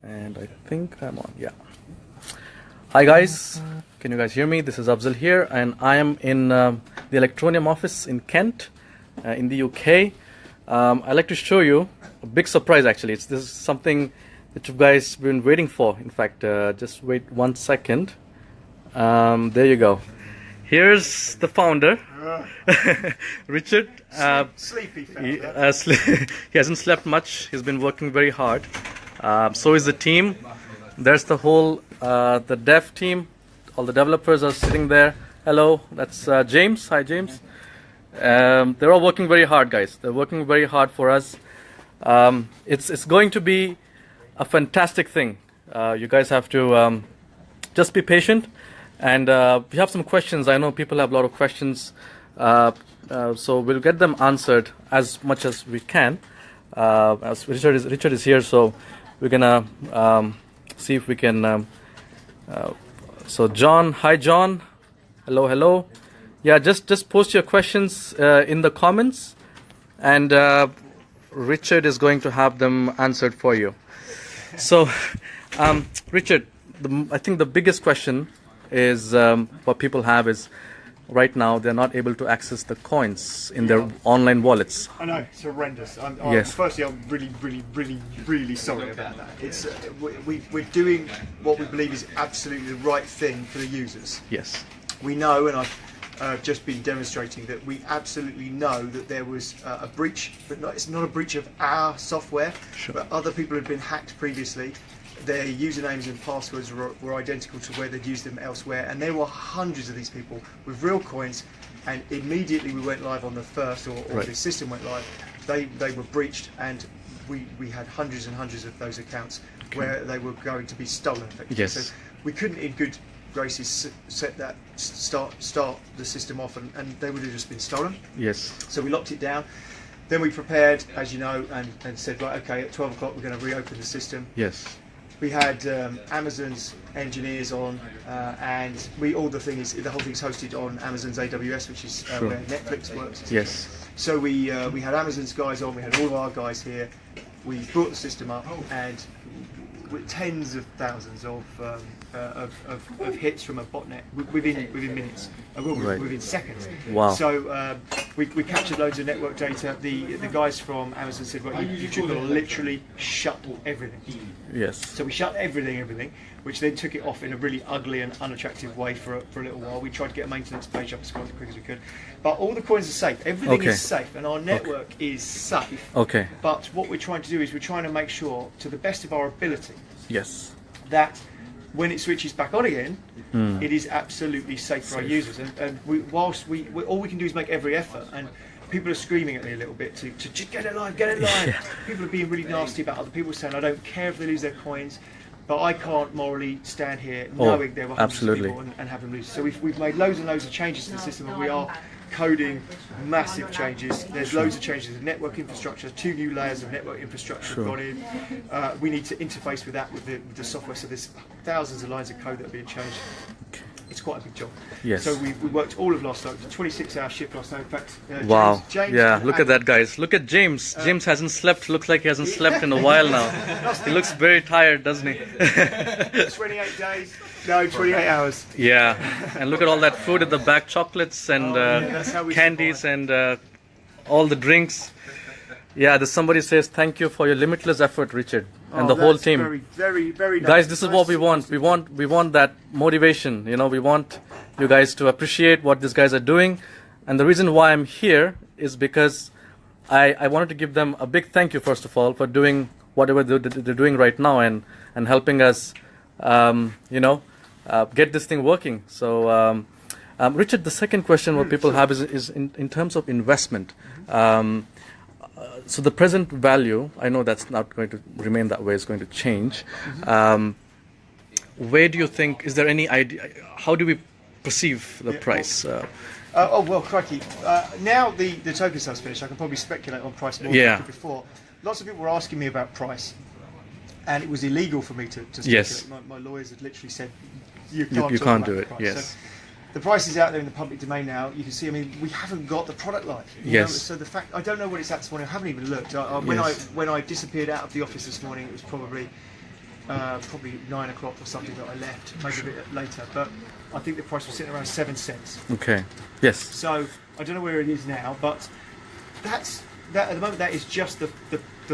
And I think I'm on, yeah. Hi guys, can you guys hear me? This is Afzal here, and I am in the Electroneum office in Kent, in the UK. I'd like to show you a big surprise actually. This is something that you guys been waiting for. In fact, just wait 1 second. There you go. Here's the founder, Richard. Sleepy founder. He hasn't slept much. He's been working very hard. So is the team. There's the whole the dev team. All the developers are sitting there. Hello, that's James. Hi, James. They're all working very hard, guys. They're working very hard for us. It's going to be a fantastic thing. You guys have to just be patient. And we have some questions. I know people have a lot of questions. So we'll get them answered as much as we can. As Richard is here, so we're gonna see if we can. So John, hi John, hello. Yeah, just post your questions in the comments, and Richard is going to have them answered for you. So, Richard, I think the biggest question is what people have is right now they're not able to access the coins in their online wallets. I know, it's horrendous. Yes. Firstly, I'm really sorry about that. It's we're doing what we believe is absolutely the right thing for the users. Yes. We know, and I've just been demonstrating that we absolutely know that there was a breach, but it's not a breach of our software, Sure. but other people had been hacked previously. Their usernames and passwords were identical to where they'd used them elsewhere, and there were hundreds of these people with real coins, and immediately we went live on the first, or Right. the system went live, they were breached, and we had hundreds and hundreds of those accounts where they were going to be stolen effectively. Yes. So we couldn't in good graces start the system off, and they would have just been stolen. Yes. So we locked it down. Then we prepared, as you know, and said, right, okay, at 12 o'clock we're going to reopen the system. Yes. We had Amazon's engineers on, and the whole thing's hosted on Amazon's AWS, which is Sure. where Netflix works. Yes. So we had Amazon's guys on. We had all of our guys here. We brought the system up, and with tens of thousands of hits from a botnet within minutes, Right. within seconds. Wow. So we captured loads of network data. The guys from Amazon said, well, you've got to literally shut everything. Yes. So we shut everything, which then took it off in a really ugly and unattractive way for a little while. We tried to get a maintenance page up as quick as we could. But all the coins are safe. Everything Okay. is safe, and our network is safe. Okay. But what we're trying to do is we're trying to make sure, to the best of our ability, Yes. that when it switches back on again, it is absolutely safe for our users. And whilst all we can do is make every effort, and people are screaming at me a little bit to just get it live. Yeah. People are being really nasty about other people, saying I don't care if they lose their coins, but I can't morally stand here knowing there were hundreds absolutely. of people and have them lose. So we've made loads and loads of changes to the system, and we are coding massive changes. There's loads of changes in network infrastructure. 2 new layers of network infrastructure have gone in. We need to interface with that with the software. So there's thousands of lines of code that are being changed. It's quite a big job. Yes. So we worked all of last night. 26-hour shift last night. In fact, Wow. James Yeah, look at that, guys. Look at James. James hasn't slept. Looks like he hasn't slept in a while now. He looks very tired, doesn't he? 28 days. No, 28 hours. Yeah. And look at all that food at the back, chocolates and that's how we candies survive. and all the drinks. Yeah, there's somebody says thank you for your limitless effort, Richard, and the whole That's team. very nice. Guys, this is what we want. We want that motivation. You know, we want you guys to appreciate what these guys are doing. And the reason why I'm here is because I wanted to give them a big thank you, first of all, for doing whatever they're doing right now and helping us, get this thing working. So, Richard, the second question what people have is in terms of investment. So the present value, I know that's not going to remain that way, it's going to change. Where do you think, is there any idea, how do we perceive the price? Oh, well, crikey. Now the token sale's finished, I can probably speculate on price more than I could before. Lots of people were asking me about price, and it was illegal for me to speculate. Yes. My lawyers had literally said, You talk can't about do the it, price. yes. So the price is out there in the public domain now. You can see, I mean, we haven't got the product live. You Yes. know? So the fact, I don't know what it's at this morning. I haven't even looked. Yes. When I disappeared out of the office this morning, it was probably probably 9 o'clock or something that I left, maybe a bit later. But I think the price was sitting around 7 cents. Okay. Yes. So I don't know where it is now, but that at the moment that is just the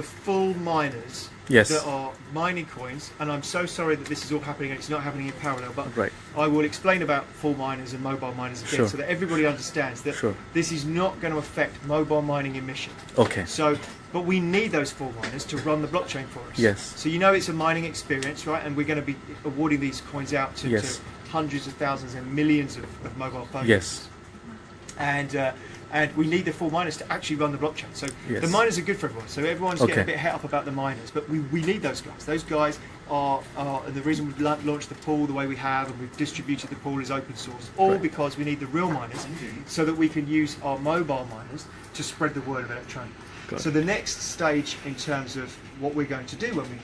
full miners Yes. that are mining coins. And I'm so sorry that this is all happening and it's not happening in parallel. But Right. I will explain about full miners and mobile miners again, Sure. so that everybody understands that Sure. this is not going to affect mobile mining emission. Okay. So, but we need those full miners to run the blockchain for us. Yes. So you know it's a mining experience, right? And we're going to be awarding these coins out to, Yes. to hundreds of thousands and millions of mobile phones. Yes. And we need the full miners to actually run the blockchain. So Yes. the miners are good for everyone. So everyone's Okay. getting a bit het up about the miners, but we need those guys. Those guys are the reason we've launched the pool the way we have, and we've distributed the pool as open source, all Right. because we need the real miners, so that we can use our mobile miners to spread the word of Electroneum. Got So the next stage in terms of what we're going to do when we,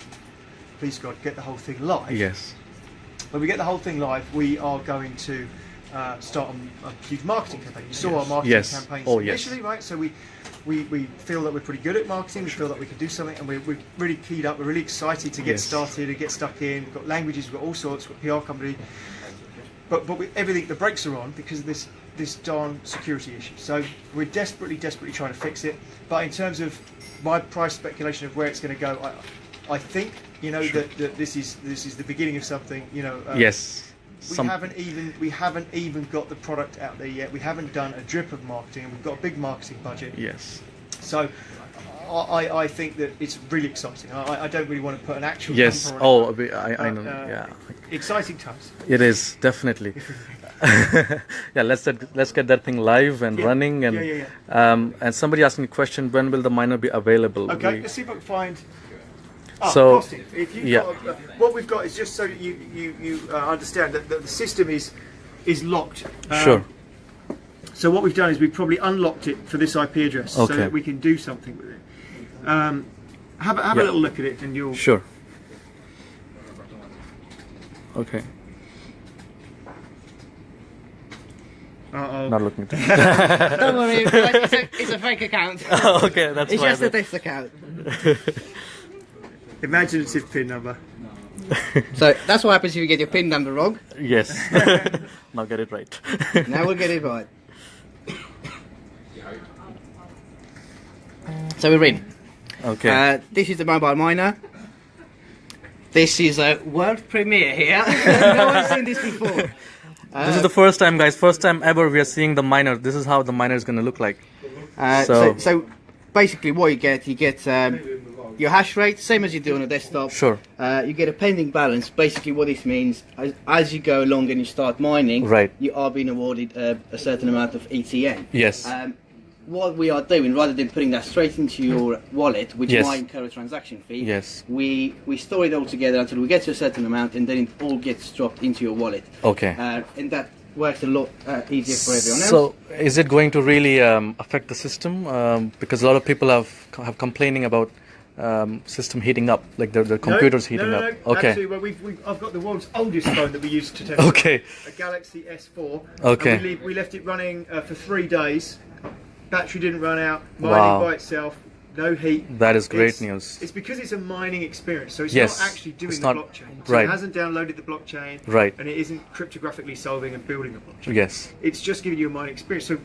please God, get the whole thing live. Yes. When we get the whole thing live, we are going to start a huge marketing campaign. You saw our marketing Yes. campaigns Oh, yes. initially, right? So we feel that we're pretty good at marketing. We feel that we can do something, and we're really keyed up. We're really excited to get Yes. started and get stuck in. We've got languages, we've got all sorts. We've got PR company, but everything, the brakes are on because of this darn security issue. So we're desperately trying to fix it. But in terms of my price speculation of where it's going to go, I think Sure. that this is the beginning of something. Yes. We haven't even got the product out there yet. We haven't done a drip of marketing, and we've got a big marketing budget. Yes. So I think that it's really exciting. I don't really want to put an actual Yes. number on it. Oh, I know. But, Yeah. exciting times. It is definitely. Yeah. Let's get that thing live and Yeah. running. And Yeah. and somebody asking a question: when will the miner be available? Okay, let's see if I can find. So, Costing. If you've yeah. got, what we've got is just so that you understand that the system is locked. Sure. So what we've done is we've probably unlocked it for this IP address, so Okay. that we can do something with it. Have a little look at it, and you'll. Sure. Okay. Uh-oh. Not looking at it. Don't worry, it's a fake account. Okay, that's It's fine. just a test account. Imaginative PIN number. So that's what happens if you get your PIN number wrong. Yes. Now get it right. Now we'll get it right. So we're in. Okay. This is the mobile miner. This is a world premiere here. No one's seen this before. This is the first time, guys. First time ever we are seeing the miner. This is how the miner is going to look like. So basically what you get your hash rate, same as you do on a desktop. Sure. You get a pending balance. Basically what this means, as you go along and you start mining, Right. you are being awarded a certain amount of ETN. Yes. What we are doing, rather than putting that straight into your wallet, which Yes. might incur a transaction fee, Yes. we store it all together until we get to a certain amount, and then it all gets dropped into your wallet. Okay. And that works a lot easier for everyone else. So, is it going to really affect the system? Because a lot of people have complaining about system heating up, like the computers heating no, up. No. Okay. Actually, well, I've got the world's oldest phone that we use to test. Okay. A Galaxy S4. Okay. And we left it running for 3 days. Battery didn't run out. Mining Wow. by itself. No heat. That is great It's- news. It's because it's a mining experience, so it's Yes, not actually doing it's the not- blockchain. So right. it hasn't downloaded the blockchain. Right. And it isn't cryptographically solving and building the blockchain. Yes. It's just giving you a mining experience. So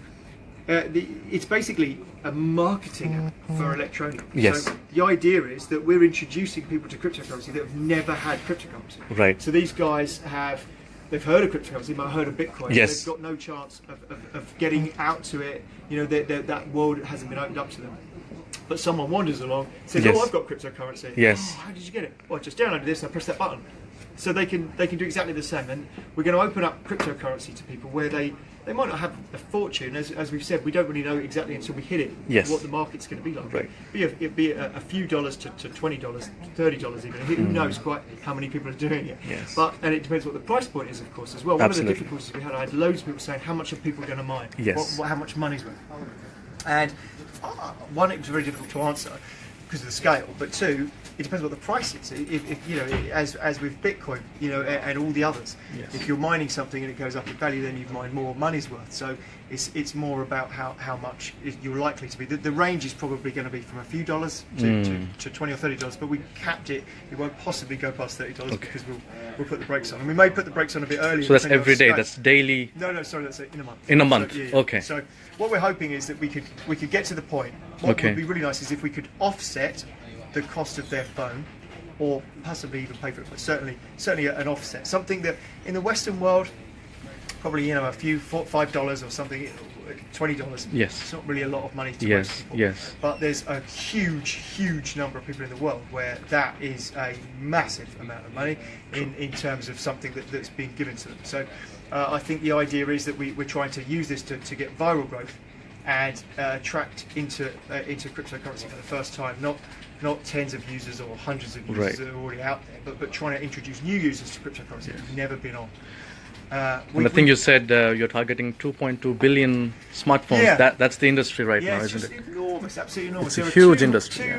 it's basically a marketing app for Electroneum. Yes. So the idea is that we're introducing people to cryptocurrency that have never had cryptocurrency. Right. So these guys they've heard of cryptocurrency, they might have heard of Bitcoin. Yes. They've got no chance of getting out to it. That world hasn't been opened up to them. But someone wanders along, says, Yes. "Oh, I've got cryptocurrency." Yes. "Oh, how did you get it?" "Well, I just downloaded this and I pressed that button." So they can do exactly the same. And we're going to open up cryptocurrency to people where they might not have a fortune. As we've said, we don't really know exactly until we hit it Yes. what the market's going to be like. Right. It'd be a few dollars to $20, $30 even. Who knows quite how many people are doing it? Yes. And it depends what the price point is, of course, as well. One Absolutely. of the difficulties we had, I had loads of people saying, "How much are people going to mine? Yes. How much money's worth?" And one, it was very difficult to answer. because of the scale, but two, it depends what the price is. If you know, as with Bitcoin, you know, and all the others, Yes. if you're mining something and it goes up in value, then you've mined more money's worth. So it's more about how much you're likely to be. The range is probably going to be from a few dollars to $20 or $30, but we capped it. It won't possibly go past $30 because we'll put the brakes on, and we may put the brakes on a bit earlier. So that's depending on every day. scale. That's daily. No, sorry, that's in a month. In a month. So, Okay. So what we're hoping is that we could get to the point. What would be really nice is if we could offset the cost of their phone, or possibly even pay for it, but certainly an offset. Something that in the Western world, probably, you know, a few $5 or something, $20. Yes. It's not really a lot of money to Yes, most people. yes. But there's a huge number of people in the world where that is a massive amount of money in terms of something that's been given to them. So I think the idea is that we're trying to use this to get viral growth and attract into cryptocurrency for the first time, not tens of users or hundreds of users that are already out there, but trying to introduce new users to cryptocurrency who've never been on. And I think you said you're targeting 2.2 billion smartphones. Yeah. That's the industry right Yeah, now, it's isn't just it? enormous, absolutely enormous. It's a There are huge industry,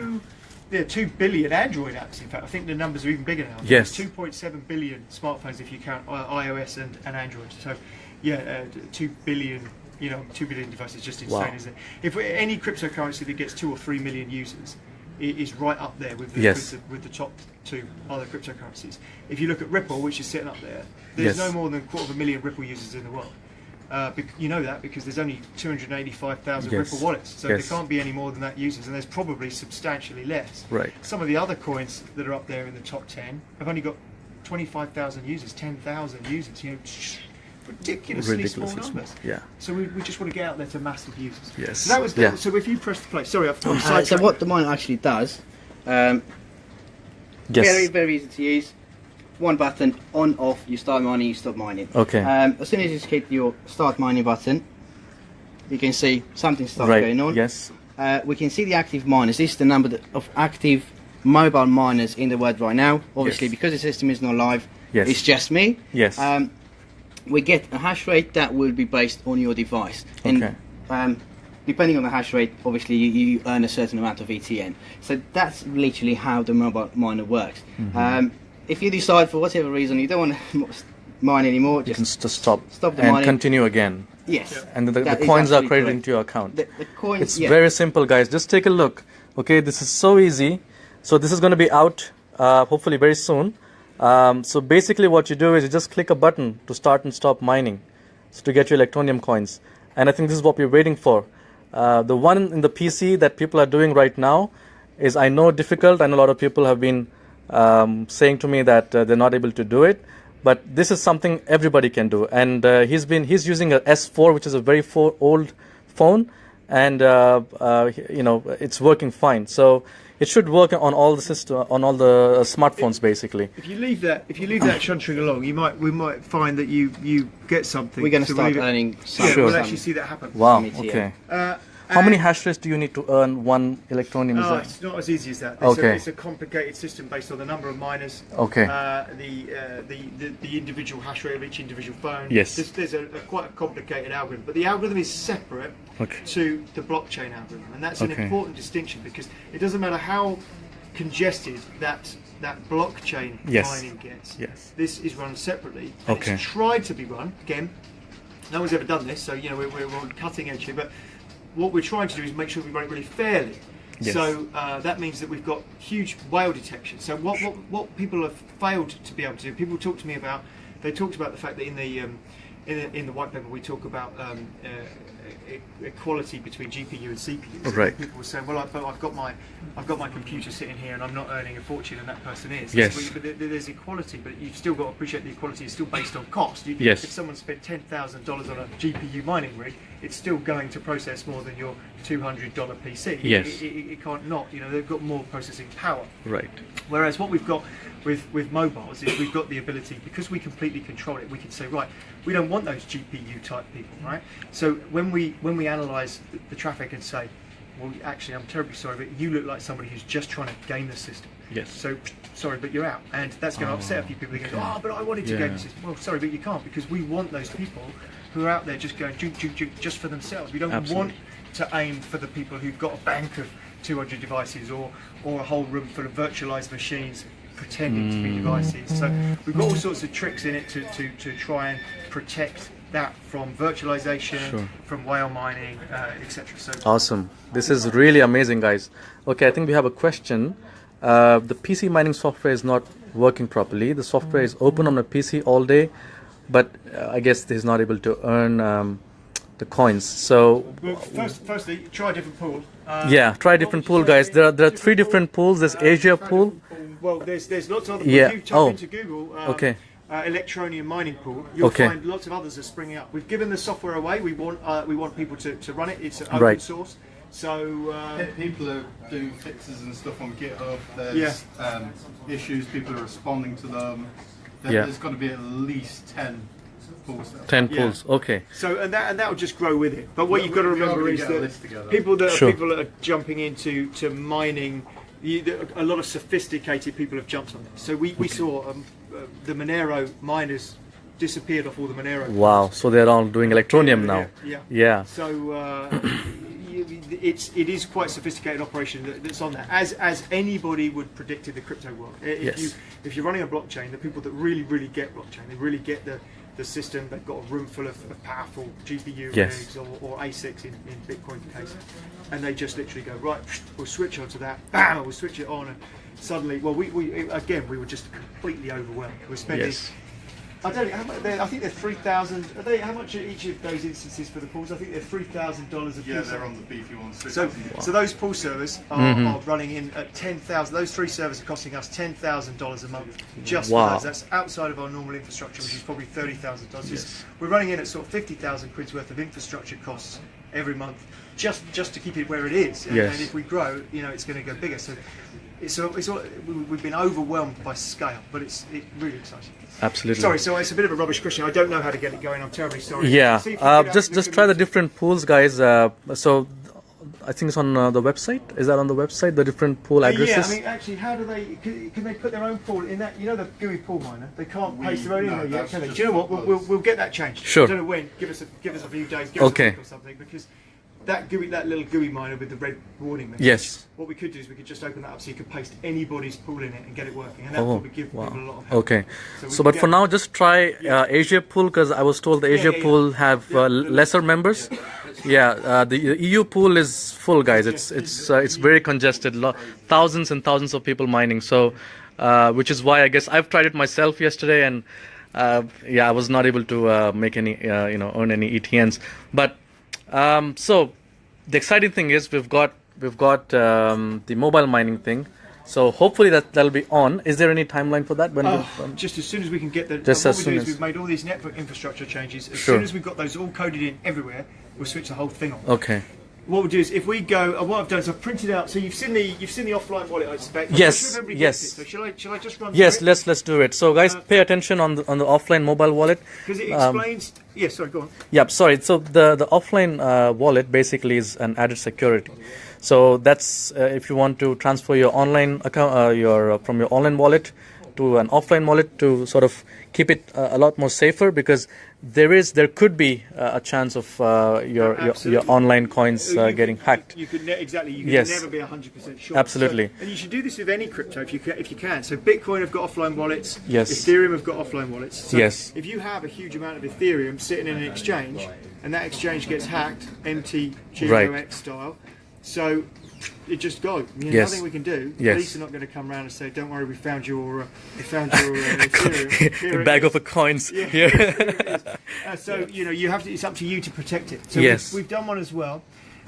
There are 2 billion Android apps. In fact, I think the numbers are even bigger now. Yes. There's 2.7 billion smartphones if you count iOS and Android. So, yeah, 2 billion. You know, 2 billion devices, just insane, Wow. isn't it? If any cryptocurrency that gets 2 or 3 million users is right up there with the top 2 other cryptocurrencies. If you look at Ripple, which is sitting up there, there's no more than 250,000 Ripple users in the world. You know that because there's only 285,000 Ripple wallets, so there can't be any more than that users, and there's probably substantially less. Right. Some of the other coins that are up there in the top 10 have only got 25,000 users, 10,000 users. You know, ridiculously small numbers. Yeah. So we just want to get out there to massive users. Yes. So that was so if you press the play. Sorry, I've So sidetracked. what the miner actually does, very easy to use. One button, on, off, you start mining, you stop mining. Okay. As soon as you hit your start mining button, you can see something starts going on. Yes. We can see the active miners. This is the number of active mobile miners in the world right now. Obviously, because the system is not live, it's just me. Yes. We get a hash rate that will be based on your device. Okay. And depending on the hash rate, obviously you earn a certain amount of ETN. So that's literally how the mobile miner works. If you decide for whatever reason you don't want to mine anymore, You just can stop stop the and mining. continue again. Yes. And the That is coins are absolutely credited correct. into your account. The coins, It's very simple, guys. Just take a look. Okay, this is so easy. So this is going to be out hopefully very soon. So basically what you do is you just click a button to start and stop mining, so to get your Electroneum coins. And I think this is what we're waiting for. The one in the PC that people are doing right now is, I know, difficult. I know a lot of people have been saying to me that they're not able to do it. But this is something everybody can do. And he's using a S4, which is a very old phone, and you know, it's working fine. So it should work on all the smartphones basically. If you leave that chuntering along, we might find that you get something. We're going to So start we'll- earning some. Yeah, Sure. we'll actually see that happen. Wow. Limit, Okay. yeah. How many hash rates do you need to earn one Electroneum? No, Is it's not as easy as that. Okay. It's a complicated system based on the number of miners, Okay. the individual hash rate of each individual phone. Yes. There's a quite a complicated algorithm, but the algorithm is separate to the blockchain algorithm, and that's an important distinction, because it doesn't matter how congested that blockchain mining gets. Yes. This is run separately, and it's tried to be run again. No one's ever done this, so you know we're on cutting edge here, but what we're trying to do is make sure we run it really fairly. Yes. So that means that we've got huge whale detection. So what people have failed to be able to do, people talk to me about, they talked about the fact that in the white paper we talk about equality between GPU and CPU. So Right. people were saying, well, I've got my computer sitting here and I'm not earning a fortune, and that person is. Yes. But there's equality, but you've still got to appreciate the equality is still based on cost. Yes. If someone spent $10,000 on a GPU mining rig, it's still going to process more than your $200 PC. Yes. It can't not. You know, they've got more processing power. Right. Whereas what we've got with mobiles is we've got the ability, because we completely control it, we can say, right, we don't want those GPU type people, right? So when we analyse the traffic and say, well, actually, I'm terribly sorry, but you look like somebody who's just trying to game the system. Yes. So sorry, but you're out, and that's going to upset a few people. They're going, oh, but I wanted to game the system. Well, sorry, but you can't, because we want those people who are out there just going just for themselves. We don't want to aim for the people who've got a bank of 200 devices, or a whole room full of virtualized machines pretending to be devices. So we've got all sorts of tricks in it to try and protect that from virtualization, from whale mining, etc. So awesome. This is really amazing, guys. Okay, I think we have a question. The PC mining software is not working properly. The software is open on a PC all day, but I guess he's not able to earn the coins. So well, firstly, try a different pool. Yeah, try a different pool, guys. There are 3 different pools. There's Asia pool. Well, there's lots of them. Yeah. If you type into Google, Okay. Electroneum mining pool, you'll find lots of others are springing up. We've given the software away. We want people to run it. It's open source. So people are doing fixes and stuff on GitHub. There's issues. People are responding to them. There's got to be at least 10 pools. 10 pools. Okay. So and that will just grow with it. But what you've got to remember is that people that are jumping into mining. A lot of sophisticated people have jumped on it. So we saw the Monero miners disappeared off all the Monero. Wow! So they're all doing Electroneum now. Yeah. So it is quite a sophisticated operation that's on there, as anybody would predict in the crypto world. If you're running a blockchain, the people that really get blockchain, they really get the system. They've got a room full of powerful GPU rigs or ASICs in Bitcoin case, and they just literally go, right, we'll switch on to that, bam, we'll switch it on, and suddenly, well, we were just completely overwhelmed. We're spending, I don't know, how much, I think they're 3,000, how much are each of those instances for the pools? I think they're $3,000 a piece. Yeah, they're on the beefy ones. So those pool servers are running in at 10,000. Those 3 servers are costing us $10,000 a month just for those. That's outside of our normal infrastructure, which is probably $30,000. We're running in at sort of 50,000 quid's worth of infrastructure costs every month, just to keep it where it is. And if we grow, it's going to go bigger. So we've been overwhelmed by scale, but it's really exciting. Absolutely. Sorry, so it's a bit of a rubbish question. I don't know how to get it going. I'm terribly sorry. Yeah, just try the different pools, guys. So I think it's on the website. Is that on the website? The different pool addresses. Yeah, I mean, actually, how do they? Can they put their own pool in that? You know, the GUI pool miner. They can't paste their own in there yet, can they? Do you know what? We'll get that changed. Sure. I don't know when. Give us a few days. Give us a week or something, because that little GUI miner with the red warning message. Yes. What we could do is we could just open that up so you could paste anybody's pool in it and get it working, and that would give people a lot of help. Okay. So but for now, just try Asia pool, because I was told the Asia pool have lesser members. The EU pool is full, guys. It's very congested. Thousands and thousands of people mining. So, which is why I guess I've tried it myself yesterday, and I was not able to make any earn any ETNs. But so the exciting thing is we've got the mobile mining thing. So hopefully that'll be on. Is there any timeline for that? When just as soon as we can get the. Just what as we soon do as is we've made all these network infrastructure changes. As soon as we've got those all coded in everywhere, we'll switch the whole thing on. Okay. What we'll do is, if we go, what I've done is I've printed out. So you've seen the offline wallet, I expect. Yes. So shall I just run? Yes. Let's do it. So guys, pay attention on the offline mobile wallet, because it explains. Yes. Sorry. Go on. Yeah. Sorry. So the offline wallet basically is an added security. So that's if you want to transfer your online account, from your online wallet to an offline wallet, to sort of keep it a lot more safer, because there could be a chance of your online coins getting hacked. You could never be 100% sure. Absolutely. And you should do this with any crypto if you can. So Bitcoin have got offline wallets. Yes. Ethereum have got offline wallets. So yes. If you have a huge amount of Ethereum sitting in an exchange, and that exchange gets hacked, MTGOX style, so it just goes. Nothing we can do. Yes. Police are not going to come around and say, "Don't worry, we found your Ethereum." A bag of coins here. So you have to. It's up to you to protect it. So yes. we've done one as well.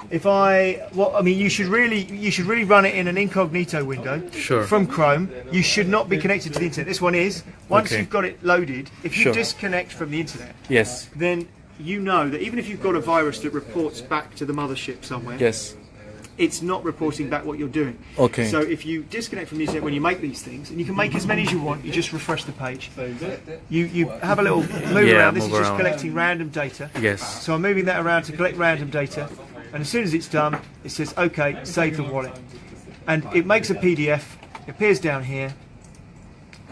You should really run it in an incognito window from Chrome. You should not be connected to the internet. This one is. Once you've got it loaded, if you disconnect from the internet, then you know that even if you've got a virus that reports back to the mothership somewhere, it's not reporting back what you're doing. Okay. So if you disconnect from the internet when you make these things, and you can make as many as you want, you just refresh the page. You have a little move around. This is just collecting random data. Yes. So I'm moving that around to collect random data, and as soon as it's done, it says, "Okay, save the wallet," and it makes a PDF. It appears down here.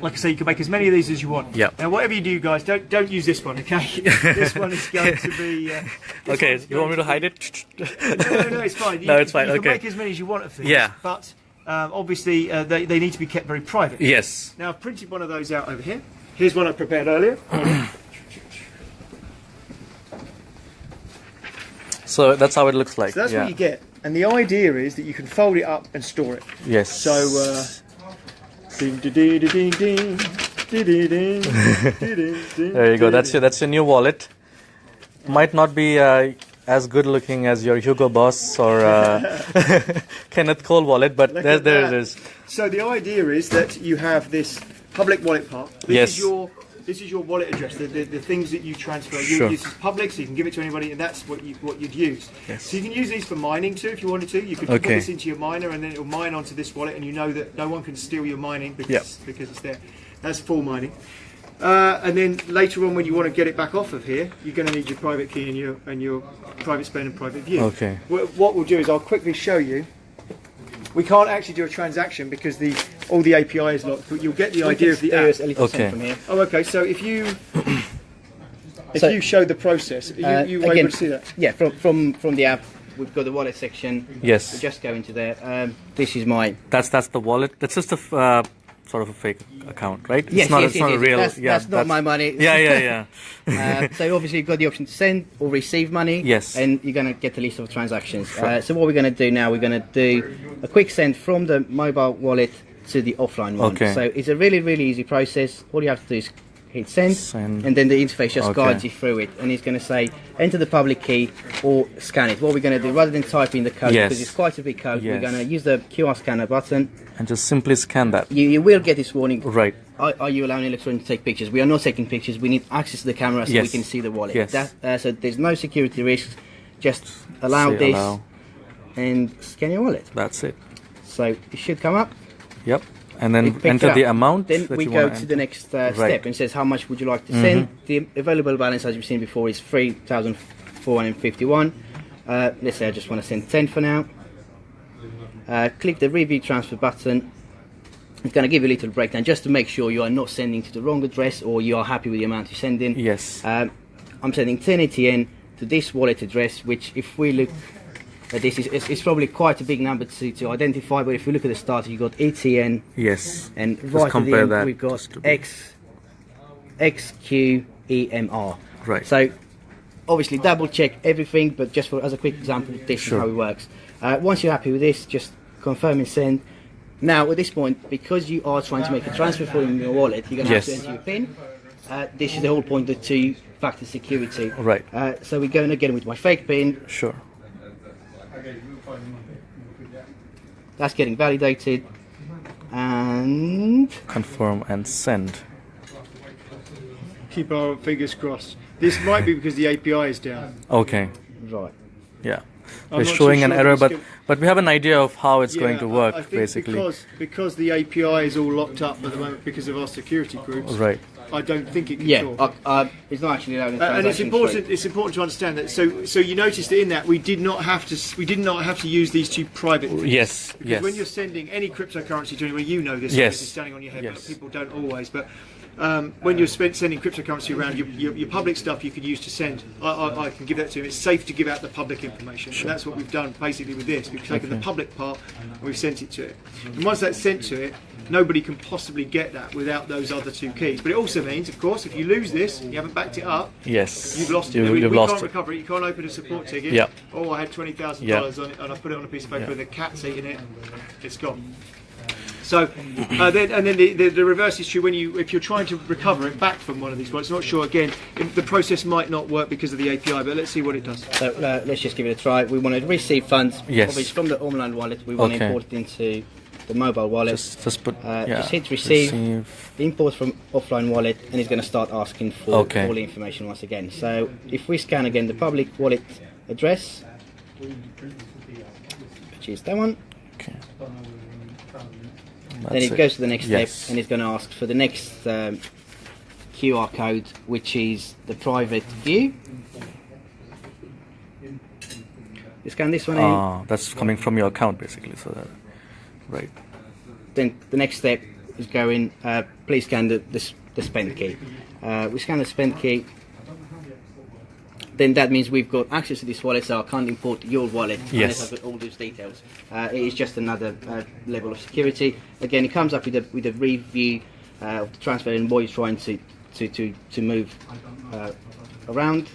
like I say, you can make as many of these as you want. Yeah. Now, whatever you do, guys, don't use this one, okay? This one is going to be. Okay, you want me to hide it? No, it's fine. No, it's fine. You Okay. can make as many as you want of these. Yeah. But obviously, they need to be kept very private. Yes. Now, I've printed one of those out over here. Here's one I prepared earlier. So that's how it looks like. So that's yeah. what you get. And the idea is that you can fold it up and store it. Yes. So, ding, ding, ding, ding, ding, ding, ding, ding, There you go. That's your new wallet. Might not be as good looking as your Hugo Boss or Kenneth Cole wallet, but there it is. So the idea is that you have this public wallet part. This is your wallet address. The things that you transfer. Sure. This is public, so you can give it to anybody, and that's what you'd use. Yes. So you can use these for mining too, if you wanted to. You could put this into your miner, and then it will mine onto this wallet, and you know that no one can steal your mining because it's there. That's full mining. And then later on, when you want to get it back off of here, you're going to need your private key and your private spend and private view. Okay. What we'll do is I'll quickly show you. We can't actually do a transaction because all the API is locked, but you'll get the idea of the app. Okay. From here. Oh, okay. So if you you show the process, you again, able to see that? Yeah, from the app, we've got the wallet section. Yes. We just go into there. This is my. That's the wallet. That's just a sort of a fake account, right? Yes, it's not a real. That's not my money. Yeah. So obviously you've got the option to send or receive money. Yes. And you're going to get a list of transactions. Sure. So what we're going to do now, we're going to do a quick send from the mobile wallet to the offline one. Okay. So it's a really, really easy process. All you have to do is hit send. And then the interface just guides you through it. And it's going to say, enter the public key or scan it. What we're going to do, rather than type in the code, because it's quite a big code, we're going to use the QR scanner button. And just simply scan that. You will get this warning. Right. Are you allowing Electroneum to take pictures? We are not taking pictures. We need access to the camera so we can see the wallet. Yes. So there's no security risks. Just allow and scan your wallet. That's it. So it should come up. Yep. And then enter the amount. Then that we you go want to the next step and it says how much would you like to send. The available balance, as you've seen before, is 3,451. Let's say I just want to send 10 for now. Click the review transfer button. It's going to give you a little breakdown just to make sure you are not sending to the wrong address or you are happy with the amount you're sending. Yes. I'm sending 10 ETN to this wallet address, which if we look at this, it's probably quite a big number to identify, but if we look at the start, you've got ETN. Yes. And Just right at the compare end, that we've got XQEMR. Right. So obviously double check everything, but just as a quick example, this is how it works. Once you're happy with this, just confirm and send. Now at this point, because you are trying to make a transfer from your wallet, you're going to have to enter your PIN. This is the whole point of two-factor security. Right. So we're going again with my fake PIN. Sure. That's getting validated. And Confirm and send. Keep our fingers crossed. This might be because the API is down. Okay. right. Yeah. I'm We're not showing too an sure error, that it's but we have an idea of how it's going to work, I think basically. because the API is all locked up at the moment because of our security groups. Right. I don't think it can Yeah, talk. it's not actually allowing And it's transactions important. through. It's important to understand that. So you noticed that in that we did not have to use these two private things. Yes. Because Yes. when you're sending any cryptocurrency to anyone, you know this. Yes. Because it's standing on your head, Yes. but people don't always. But when you're sending cryptocurrency around, your public stuff you can use to send. I can give that to him. It's safe to give out the public information, and that's what we've done basically with this. We've taken the public part and we've sent it to it. And once that's sent to it, nobody can possibly get that without those other two keys. But it also means, of course, if you lose this, you haven't backed it up. Yes. You've lost it. You've we lost can't it. recover it. You can't open a support ticket. Yeah. Oh, I had $20,000 on it, and I put it on a piece of paper, and the cat's eating it. It's gone. So then the reverse is true if you're trying to recover it back from one of these wallets. Not sure. Again, the process might not work because of the API, but let's see what it does. So let's just give it a try. We want to receive funds. Yes. Obviously from the online wallet. We want to import it into the mobile wallet. Just put. Just hit receive. Import from offline wallet, and it's going to start asking for all the information once again. So if we scan again the public wallet address, which is that one. Okay. Then it goes to the next step, and it's going to ask for the next QR code, which is the private view. You scan this one in. That's coming from your account, basically. So that, right. Then the next step, is going, please scan the spend key. We scan the spend key. Then that means we've got access to this wallet, so I can't import your wallet unless I've got all those details. It is just another level of security. Again, it comes up with a review of the transfer and what you're trying to move around.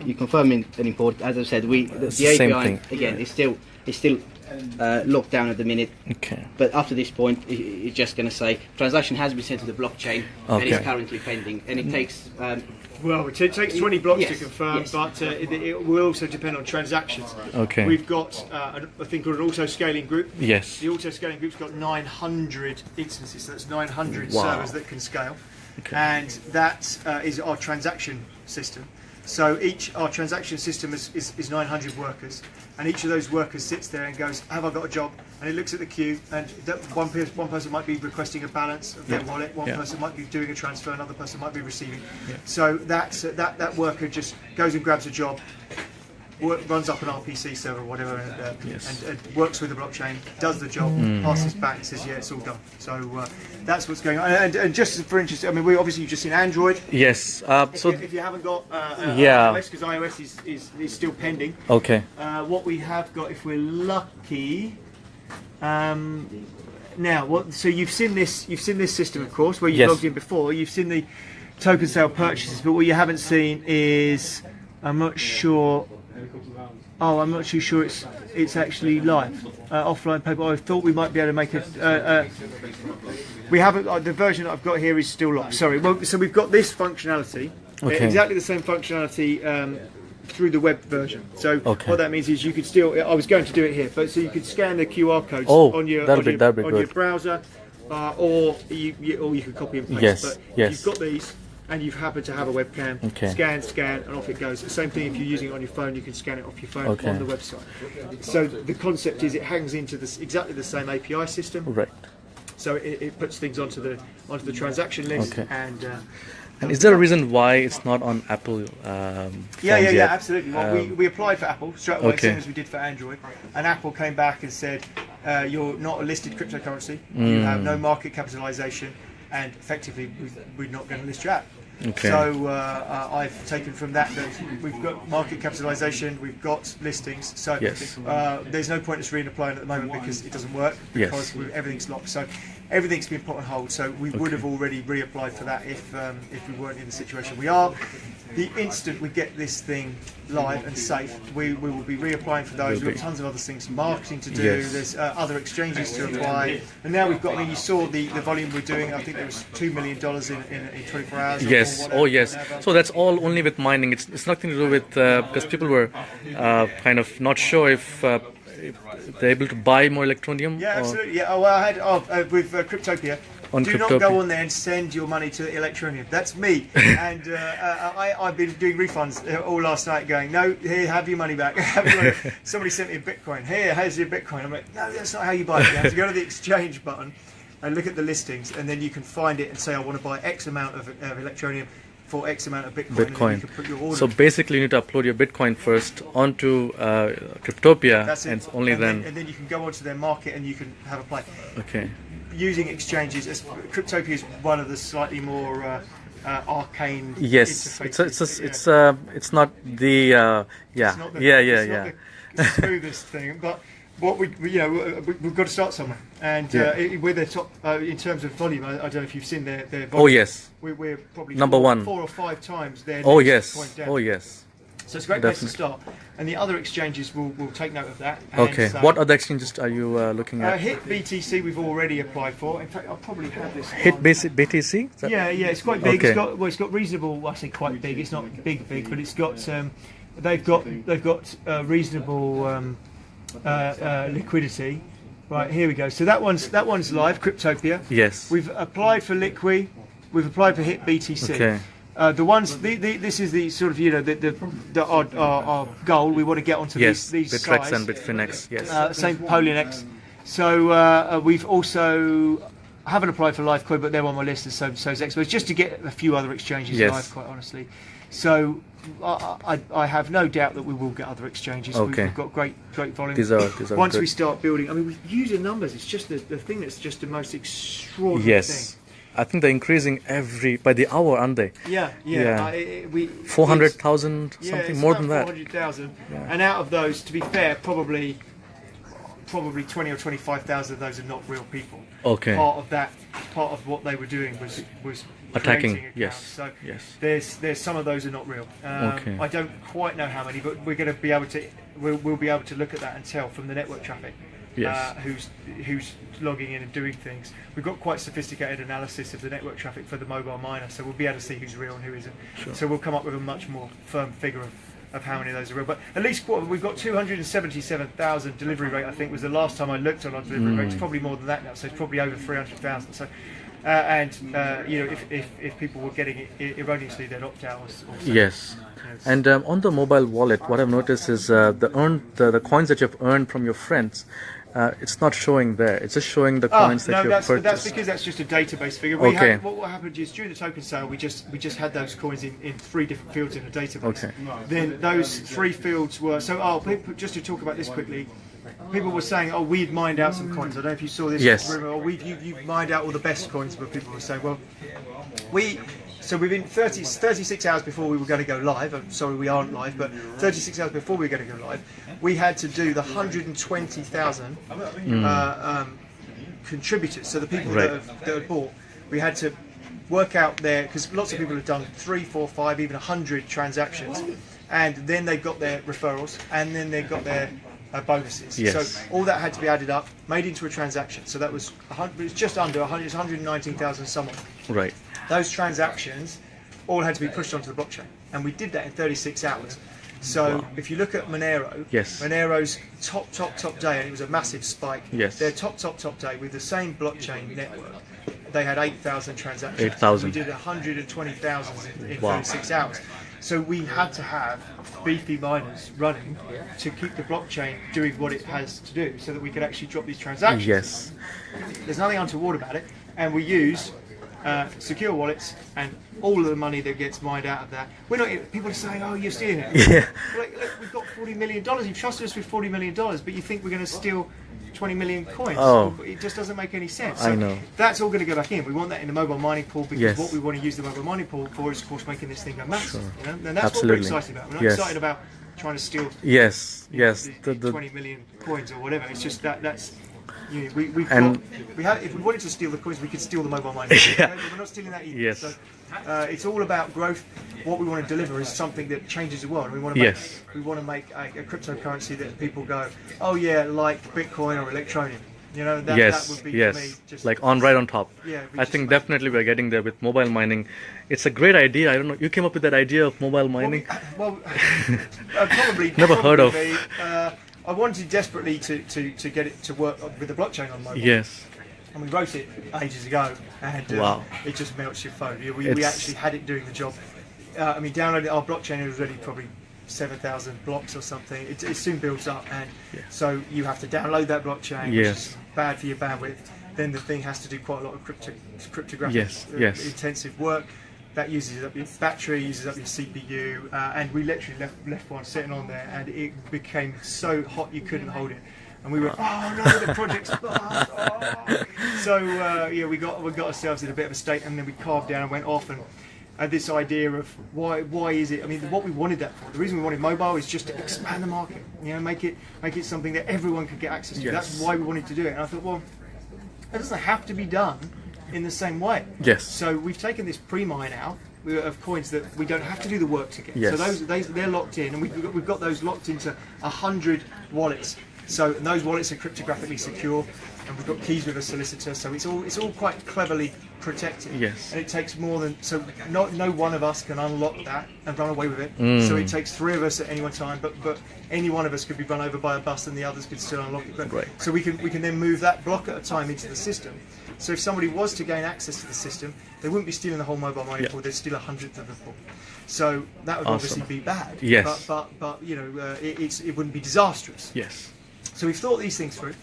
You confirm an import. As I said, the API again is still locked down at the minute. Okay. But after this point, it's just going to say transaction has been sent to the blockchain and is currently pending, and it takes. Well, it takes 20 blocks to confirm, yes. but it will also depend on transactions. Okay. We've got a thing called an auto-scaling group. Yes. The auto-scaling group's got 900 instances, so that's 900 servers that can scale. Okay. And that is our transaction system. So our transaction system is 900 workers, and each of those workers sits there and goes, have I got a job? And it looks at the queue, and one person might be requesting a balance of their wallet, one person might be doing a transfer, another person might be receiving. So that worker just goes and grabs a job, runs up an RPC server or whatever, and works with the blockchain, does the job, passes back and says, yeah, it's all done. So that's what's going on. And just for interest, I mean, you've just seen Android. Yes. If you haven't got iOS, because iOS is still pending. Okay. What we have got, if we're lucky, now, so you've seen this system, of course, where you've logged in before. You've seen the token sale purchases, but what you haven't seen is, I'm not sure. Oh, I'm not too sure it's actually live, offline paper. I thought we might be able to make we haven't. The version that I've got here is still locked. Sorry. Well, so we've got this functionality, exactly the same functionality through the web version. So what that means is you could still. I was going to do it here, but so you could scan the QR codes on your browser, or you could copy and paste. Yes. But if you've got these, and you've happened to have a webcam, scan, and off it goes. The same thing if you're using it on your phone, you can scan it off your phone on the website. So the concept is it hangs into exactly the same API system. Right. So it puts things onto the transaction list. And is there a reason why it's not on Apple? Yeah, absolutely. Well, we applied for Apple straight away, same as we did for Android, and Apple came back and said, you're not a listed cryptocurrency, you have no market capitalization, and effectively we're not going to list your app. So I've taken from that we've got market capitalization, we've got listings, so there's no point us reapplying at the moment because it doesn't work, because everything's locked. So everything's been put on hold, so we would have already reapplied for that if we weren't in the situation we are. The instant we get this thing live and safe, we will be reapplying for those. We've got tons of other things, marketing to do, there's other exchanges to apply, and now we've got, I mean, you saw the volume we're doing, I think there was $2 million in 24 hours. Yes, whatever. So that's all only with mining, it's nothing to do with, because people were kind of not sure if they're able to buy more Electroneum. Yeah, absolutely. Yeah. Oh, well, I had with Cryptopia. Do not go on there and send your money to Electroneum. That's me. And I've been doing refunds all last night going, no, here, have your money back. Somebody sent me a Bitcoin. Here's your Bitcoin. I'm like, no, that's not how you buy it. You have to go to the exchange button and look at the listings, and then you can find it and say, I want to buy X amount of Electroneum for X amount of Bitcoin. And then you can put your order. So basically you need to upload your Bitcoin first onto Cryptopia. That's it. And only then you can go onto their market and you can have a play. Okay. Using exchanges, Cryptopia is one of the slightly more arcane. Yes, interfaces. it's not the the smoothest thing, but what we've got to start somewhere, and we're the top in terms of volume. I don't know if you've seen their volume. Oh yes, we're probably number 1, 4 or 5 times their oh next yes, point down. oh yes. So it's a great place to start, and the other exchanges will take note of that. And okay, what other exchanges are you looking at? Hit BTC we've already applied for. In fact, I'll probably have this. Hit BTC? Yeah, it's quite big. Okay. It's got reasonable. I say quite big. It's not big, but it's got. They've got reasonable liquidity. Right, here we go. So that one's live. Cryptopia. Yes. We've applied for Liqui. We've applied for Hit BTC. Okay. The ones, this is the sort of our goal. We want to get onto these Bitrex sites. and Bitfinex. Yes. Same Polinex. So we've also I haven't applied for Litecoin, but they're on my list, and so's Expo, just to get a few other exchanges live, quite honestly. So I have no doubt that we will get other exchanges. Okay. We've got great volume. These are Once good. we start building, I mean, with user numbers, it's just the thing that's just the most extraordinary thing. I think they're increasing by the hour, aren't they? Yeah. 400,000 something, more than that. 400,000, and out of those, to be fair, probably 20 or 25,000 of those are not real people. Okay. Part of what they were doing was attacking. accounts. Yes. So yes. there's some of those are not real. Okay. I don't quite know how many, but we're going to be able to we'll be able to look at that and tell from the network traffic. Yes. Who's logging in and doing things. We've got quite sophisticated analysis of the network traffic for the mobile miner, so we'll be able to see who's real and who isn't. Sure. So we'll come up with a much more firm figure of how many of those are real. But at least we've got 277,000 delivery rate, I think, was the last time I looked on our delivery rate. It's probably more than that now, so it's probably over 300,000. So, if people were getting it erroneously, they'd opt out. Yes. And on the mobile wallet, what I've noticed is the coins that you've earned from your friends. It's not showing there. It's just showing the coins that you've purchased. That's because that's just a database figure. What happened is during the token sale, we just had those coins in 3 different fields in a database. Okay. Then those 3 fields were people, just to talk about this quickly. People were saying, "Oh, we'd mined out some coins." I don't know if you saw this. Yes. Rumor, or you've mined out all the best coins, but people were saying, "Well, So within 36 hours before we were going to go live, I'm sorry we aren't live, but 36 hours before we were going to go live, we had to do the 120,000 contributors, so the people that have bought, we had to work out because lots of people have done 3, 4, 5, even 100 transactions, and then they got their referrals, and then they got their bonuses. Yes. So all that had to be added up, made into a transaction. So that was just under 100, it's 119,000 somewhat. Right. Those transactions all had to be pushed onto the blockchain, and we did that in 36 hours. So if you look at Monero, Monero's top day, and it was a massive spike. Yes. Their top day with the same blockchain network, they had 8,000 transactions. 8,000. We did 120,000 in 36 hours. So we had to have beefy miners running to keep the blockchain doing what it has to do, so that we could actually drop these transactions. Yes. There's nothing untoward about it, and we use secure wallets, and all of the money that gets mined out of that. We're not. People are saying, "Oh, you're stealing it." Yeah. Look, we've got $40 million. You've trusted us with $40 million, but you think we're going to steal 20 million coins? Oh. It just doesn't make any sense. I know. That's all going to go back in. We want that in the mobile mining pool, because Yes. what we want to use the mobile mining pool for is, of course, making this thing go massive. Sure. You know? And that's Absolutely. what we're excited about. We're not Yes. excited about trying to steal Yes. the The 20 million coins or whatever. It's just that's. You know, And- if we wanted to steal the coins, we could steal the mobile mining. Yeah. We're not stealing that either. Yes. So, it's all about growth. What we want to deliver is something that changes the world. And we want to make, Yes. we want to make a cryptocurrency that people go, oh yeah, like Bitcoin or Electroneum. You know, that would be for me just like right on top. Yeah, I think definitely we're getting there with mobile mining. It's a great idea. I don't know, you came up with that idea of mobile mining? Probably Never heard of. me. I wanted desperately to get it to work with the blockchain on mobile. Yes. And we wrote it ages ago, and Wow. it just melts your phone. We It's- actually had it doing the job. Downloaded our blockchain. It was already probably 7,000 blocks or something. It soon builds up, and so you have to download that blockchain, which is bad for your bandwidth. Then the thing has to do quite a lot of cryptographic intensive work. That uses up your battery, uses up your CPU, and we literally left one sitting on there, and it became so hot you couldn't hold it. And we were, oh no, the project's fast. Oh. So we got ourselves in a bit of a state, and then we carved down and went off and had this idea of why is it? I mean, what we wanted that for. The reason we wanted mobile is just to expand the market. You know, make it something that everyone could get access to. Yes. That's why we wanted to do it. And I thought, well, it doesn't have to be done in the same way. Yes. So we've taken this pre-mine out of coins that we don't have to do the work to get. Yes. So they're locked in, and we've got those locked into 100 wallets. So those wallets are cryptographically secure, and we've got keys with a solicitor. So it's all quite cleverly protected. Yes. And it takes more than no one of us can unlock that and run away with it. So it takes 3 of us at any one time, but any one of us could be run over by a bus, and the others could still unlock it. But, Right. So we can then move that block at a time into the system. So if somebody was to gain access to the system, they wouldn't be stealing the whole mobile mining pool. They'd steal 100th of the pool. So that would Awesome. obviously be bad. Yes. But you know, it wouldn't be disastrous. Yes. So we've thought these things through,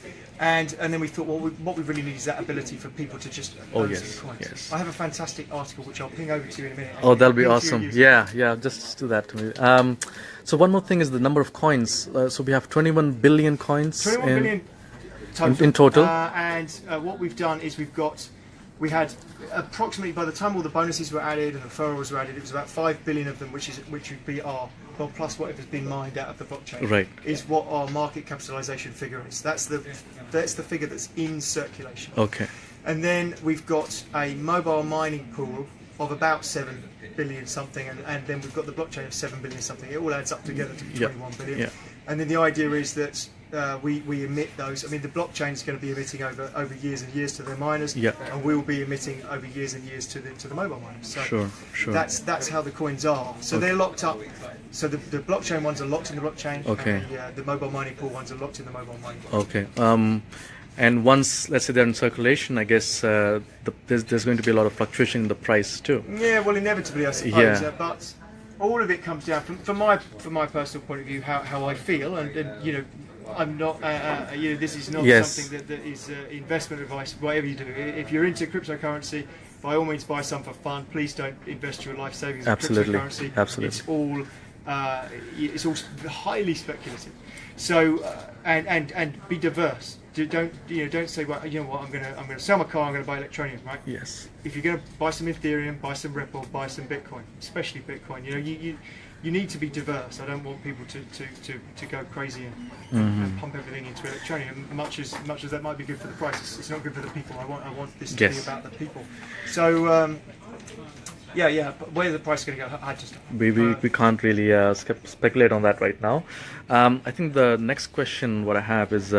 and then we thought, well, what we really need is that ability for people to just own some coins. Yes. I have a fantastic article which I'll ping over to you in a minute. Oh, that'll be Ping to awesome. you. Yeah, just do that to me. So one more thing is the number of coins. So we have 21 billion coins 21 in, billion total. in total. And what we've done is we had approximately, by the time all the bonuses were added and the referrals were added, it was about 5 billion of them, which would be our, well, plus whatever's been mined out of the blockchain, Right. is what our market capitalization figure is. That's the figure that's in circulation. Okay. And then we've got a mobile mining pool of about 7 billion something, and then we've got the blockchain of 7 billion something. It all adds up together to be 21 billion. Yeah. And then the idea is that we emit those. I mean, the blockchain is going to be emitting over years and years to their miners, Yeah. and we'll be emitting over years and years to the mobile miners. So Sure. that's how the coins are. So they're locked up. So the blockchain ones are locked in the blockchain. Okay. And the mobile mining pool ones are locked in the mobile mining pool. Okay. And once, let's say they're in circulation, I guess there's going to be a lot of fluctuation in the price too. Yeah, well, inevitably, I suppose. Yeah. But all of it comes down from my personal point of view, how I feel, and you know, I'm not. You know, this is not Yes. something that is investment advice. Whatever you do, if you're into cryptocurrency, by all means, buy some for fun. Please don't invest your life savings in Absolutely. cryptocurrency. Absolutely. It's all highly speculative. So and be diverse. Don't say, well, you know what, I'm gonna sell my car, I'm gonna buy Electroneum, right? Yes. If you're going to buy some Ethereum, buy some Ripple, buy some Bitcoin, especially Bitcoin. You know, you need to be diverse. I don't want people to go crazy and pump everything into Electroneum. Much as that might be good for the price, it's not good for the people. I want this to be about the people. So yeah. But where the price is going to go, I just We can't really speculate on that right now. I think the next question what I have is.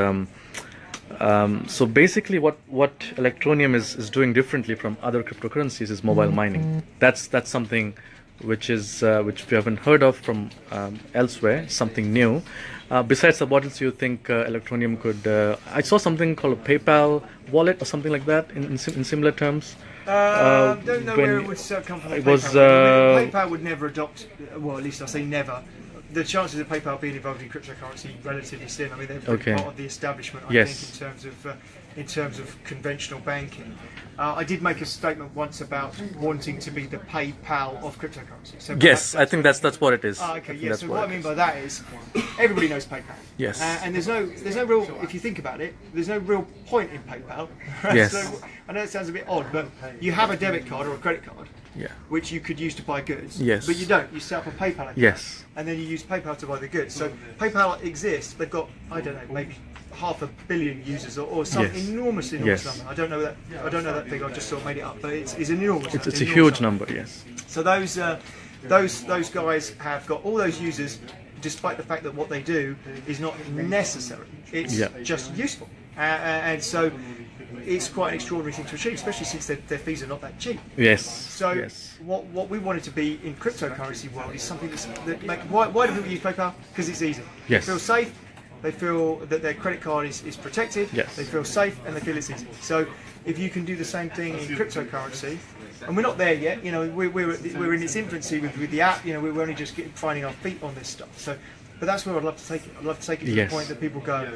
So basically what Electroneum is doing differently from other cryptocurrencies is mobile mining. That's something which we haven't heard of from elsewhere, something new. Besides the bottles, you think Electroneum could... I saw something called a PayPal wallet or something like that in similar terms. don't know where it would come from. It was, PayPal would never adopt, well, at least I say never. The chances of PayPal being involved in cryptocurrency relatively slim. I mean, they're part of the establishment, I think, in terms of conventional banking. I did make a statement once about wanting to be the PayPal of cryptocurrency. So yes, I think that's what it is. Okay, yeah. So what I mean by that is, everybody knows PayPal. Yes. And there's no real, if you think about it, there's no real point in PayPal. Right? Yes. So I know it sounds a bit odd, but you have a debit card or a credit card. Yeah. Which you could use to buy goods. Yes. But you don't. You set up a PayPal account. Yes. And then you use PayPal to buy the goods. So PayPal exists. They've got, I don't know, maybe 500 million users or some enormous number. I don't know that figure. I just sort of made it up, but it's enormous. It's a huge number. Yes. So those guys have got all those users, despite the fact that what they do is not necessary. It's just useful, and so it's quite an extraordinary thing to achieve, especially since their fees are not that cheap. Yes. So what we wanted to be in cryptocurrency world is something that why do people use PayPal? Because it's easy. Yes. They feel safe. They feel that their credit card is protected. Yes. They feel safe and they feel it's easy. So if you can do the same thing in cryptocurrency, and we're not there yet. You know, we're in its infancy with the app. You know, we're only just finding our feet on this stuff. So. But that's where I'd love to take it. I'd love to take it to the point that people go,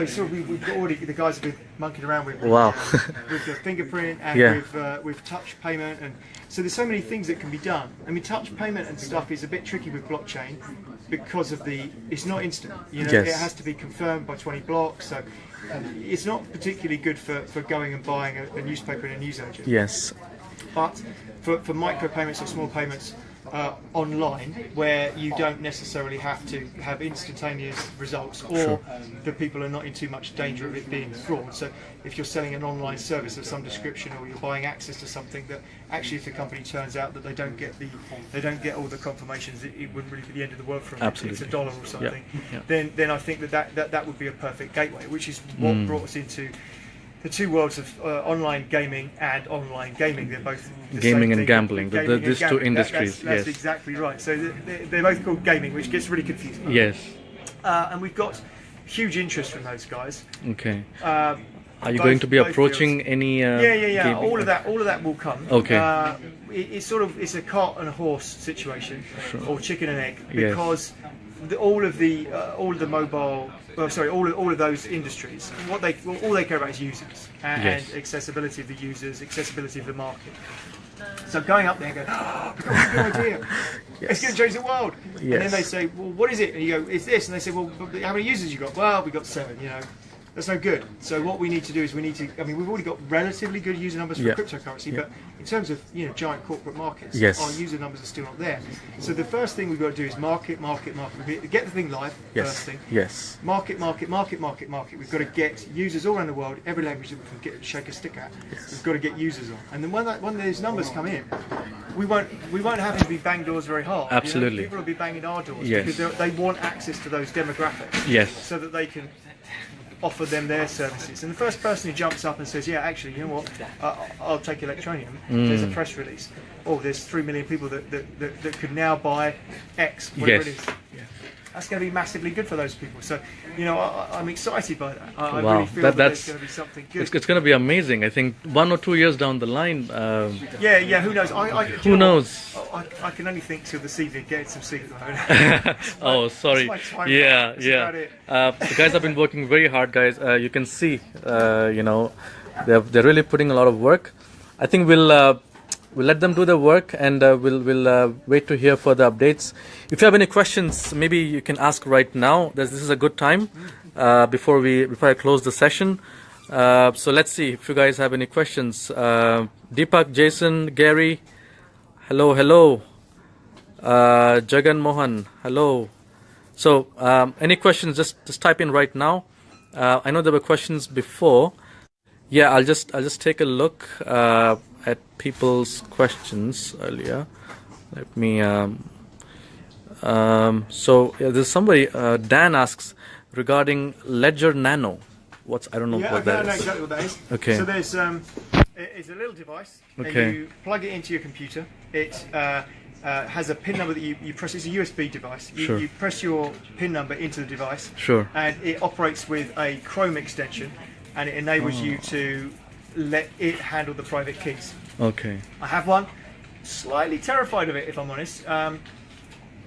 so we've got already the guys have been monkeying around with with the fingerprint and with touch payment, and so there's so many things that can be done. I mean, touch payment and stuff is a bit tricky with blockchain because of it's not instant. You know, it has to be confirmed by 20 blocks, so it's not particularly good for going and buying a newspaper in a newsagent. Yes. But for micro payments or small payments. Online, where you don't necessarily have to have instantaneous results, or the people are not in too much danger of it being fraud. So if you're selling an online service of some description, or you're buying access to something that actually, if the company turns out that they don't get all the confirmations, it wouldn't really be the end of the world for them. It's $1 or something. Then I think that would be a perfect gateway, which is what brought us into the two worlds of online gaming and online gaming. They're both the gaming same and thing. gambling. These two industries. That's exactly right. So they're both called gaming, which gets really confusing. Yes. And we've got huge interest from those guys. Okay. Are you going to be approaching fields. any? Yeah. All of that will come. Okay. It's a cart and a horse situation, or chicken and egg, because all of the mobile, all of those industries, all they care about is users and accessibility of the users, accessibility of the market. So going up there and going, oh, we've got a good idea. It's going to change the world. And then they say, well, what is it? And you go, it's this. And they say, well, how many users you got? Well, we got 7. You know, that's no good. So what we need to do is we've already got relatively good user numbers for cryptocurrency, but in terms of giant corporate markets, our user numbers are still not there. So the first thing we've got to do is market. Get the thing live. First thing. Yes. Market. We've got to get users all around the world, every language that we can shake a stick at. We've got to get users on, and then when those numbers come in, we won't have to be bang doors very hard. Absolutely. People will be banging our doors because they want access to those demographics. Yes. So that they can offer them their services. And the first person who jumps up and says, yeah, actually, you know what, I'll take Electroneum. There's a press release. Oh, there's 3 million people that could now buy X, whatever it is. That's going to be massively good for those people. So, I'm excited by that. I really feel that there's going to be something good. It's going to be amazing. I think 1 or 2 years down the line. Who knows? Who knows? I can only think till this evening, getting some sleep at the moment. Oh, sorry. Yeah. The guys have been working very hard, guys. You can see, they're really putting a lot of work. I think we'll let them do their work, and we'll wait to hear further updates. If you have any questions, maybe you can ask right now. This is a good time before I close the session. So let's see if you guys have any questions. Deepak, Jason, Gary, hello. Jagan Mohan, hello. So any questions? Just type in right now. I know there were questions before. Yeah, I'll just take a look at people's questions earlier. Let me. There's somebody. Dan asks regarding Ledger Nano. I don't know what that is. I know exactly what that is. Okay. So there's it's a little device. Okay. And you plug it into your computer. It has a pin number that you press. It's a USB device. You press your pin number into the device. Sure. And it operates with a Chrome extension, and it enables you to let it handle the private keys. Okay. I have one. Slightly terrified of it, if I'm honest,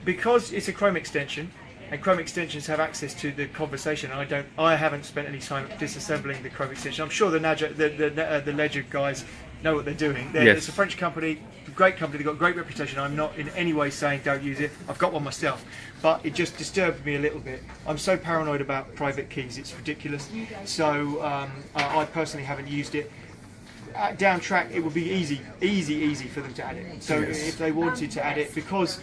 because it's a Chrome extension, and Chrome extensions have access to the conversation. I haven't spent any time disassembling the Chrome extension. I'm sure the Ledger guys know what they're doing. It's a French company, great company. They've got a great reputation. I'm not in any way saying don't use it. I've got one myself, but it just disturbed me a little bit. I'm so paranoid about private keys. It's ridiculous. So I personally haven't used it. Down track, it would be easy for them to add it. So if they wanted to add it, because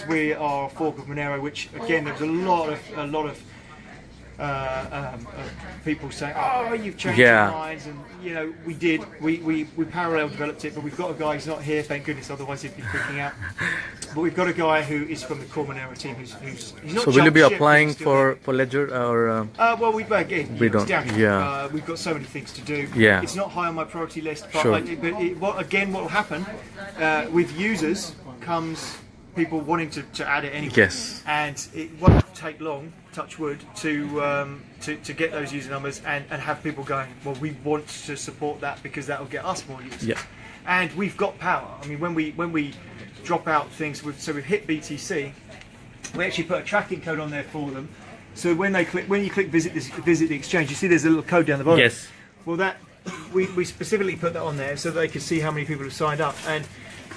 we are a fork of Monero, which again there's a lot of people saying, oh, you've changed your minds, and we parallel developed it, but we've got a guy who's not here, thank goodness, otherwise he'd be freaking out. But we've got a guy who is from the core Monero team who's not. So will you be applying for Ledger or? Well, we don't. Yeah. We've got so many things to do. Yeah. It's not high on my priority list. But Sure. What will happen with users comes people wanting to add it anyway. Yes. And it won't take long, touch wood, to get those user numbers and have people going, well, we want to support that because that will get us more users. Yeah. And we've got power. I mean, when we drop out things, so we've hit BTC, we actually put a tracking code on there for them. So when you click visit the exchange, you see there's a little code down the bottom. Yes. Well, that we specifically put that on there so that they could see how many people have signed up. And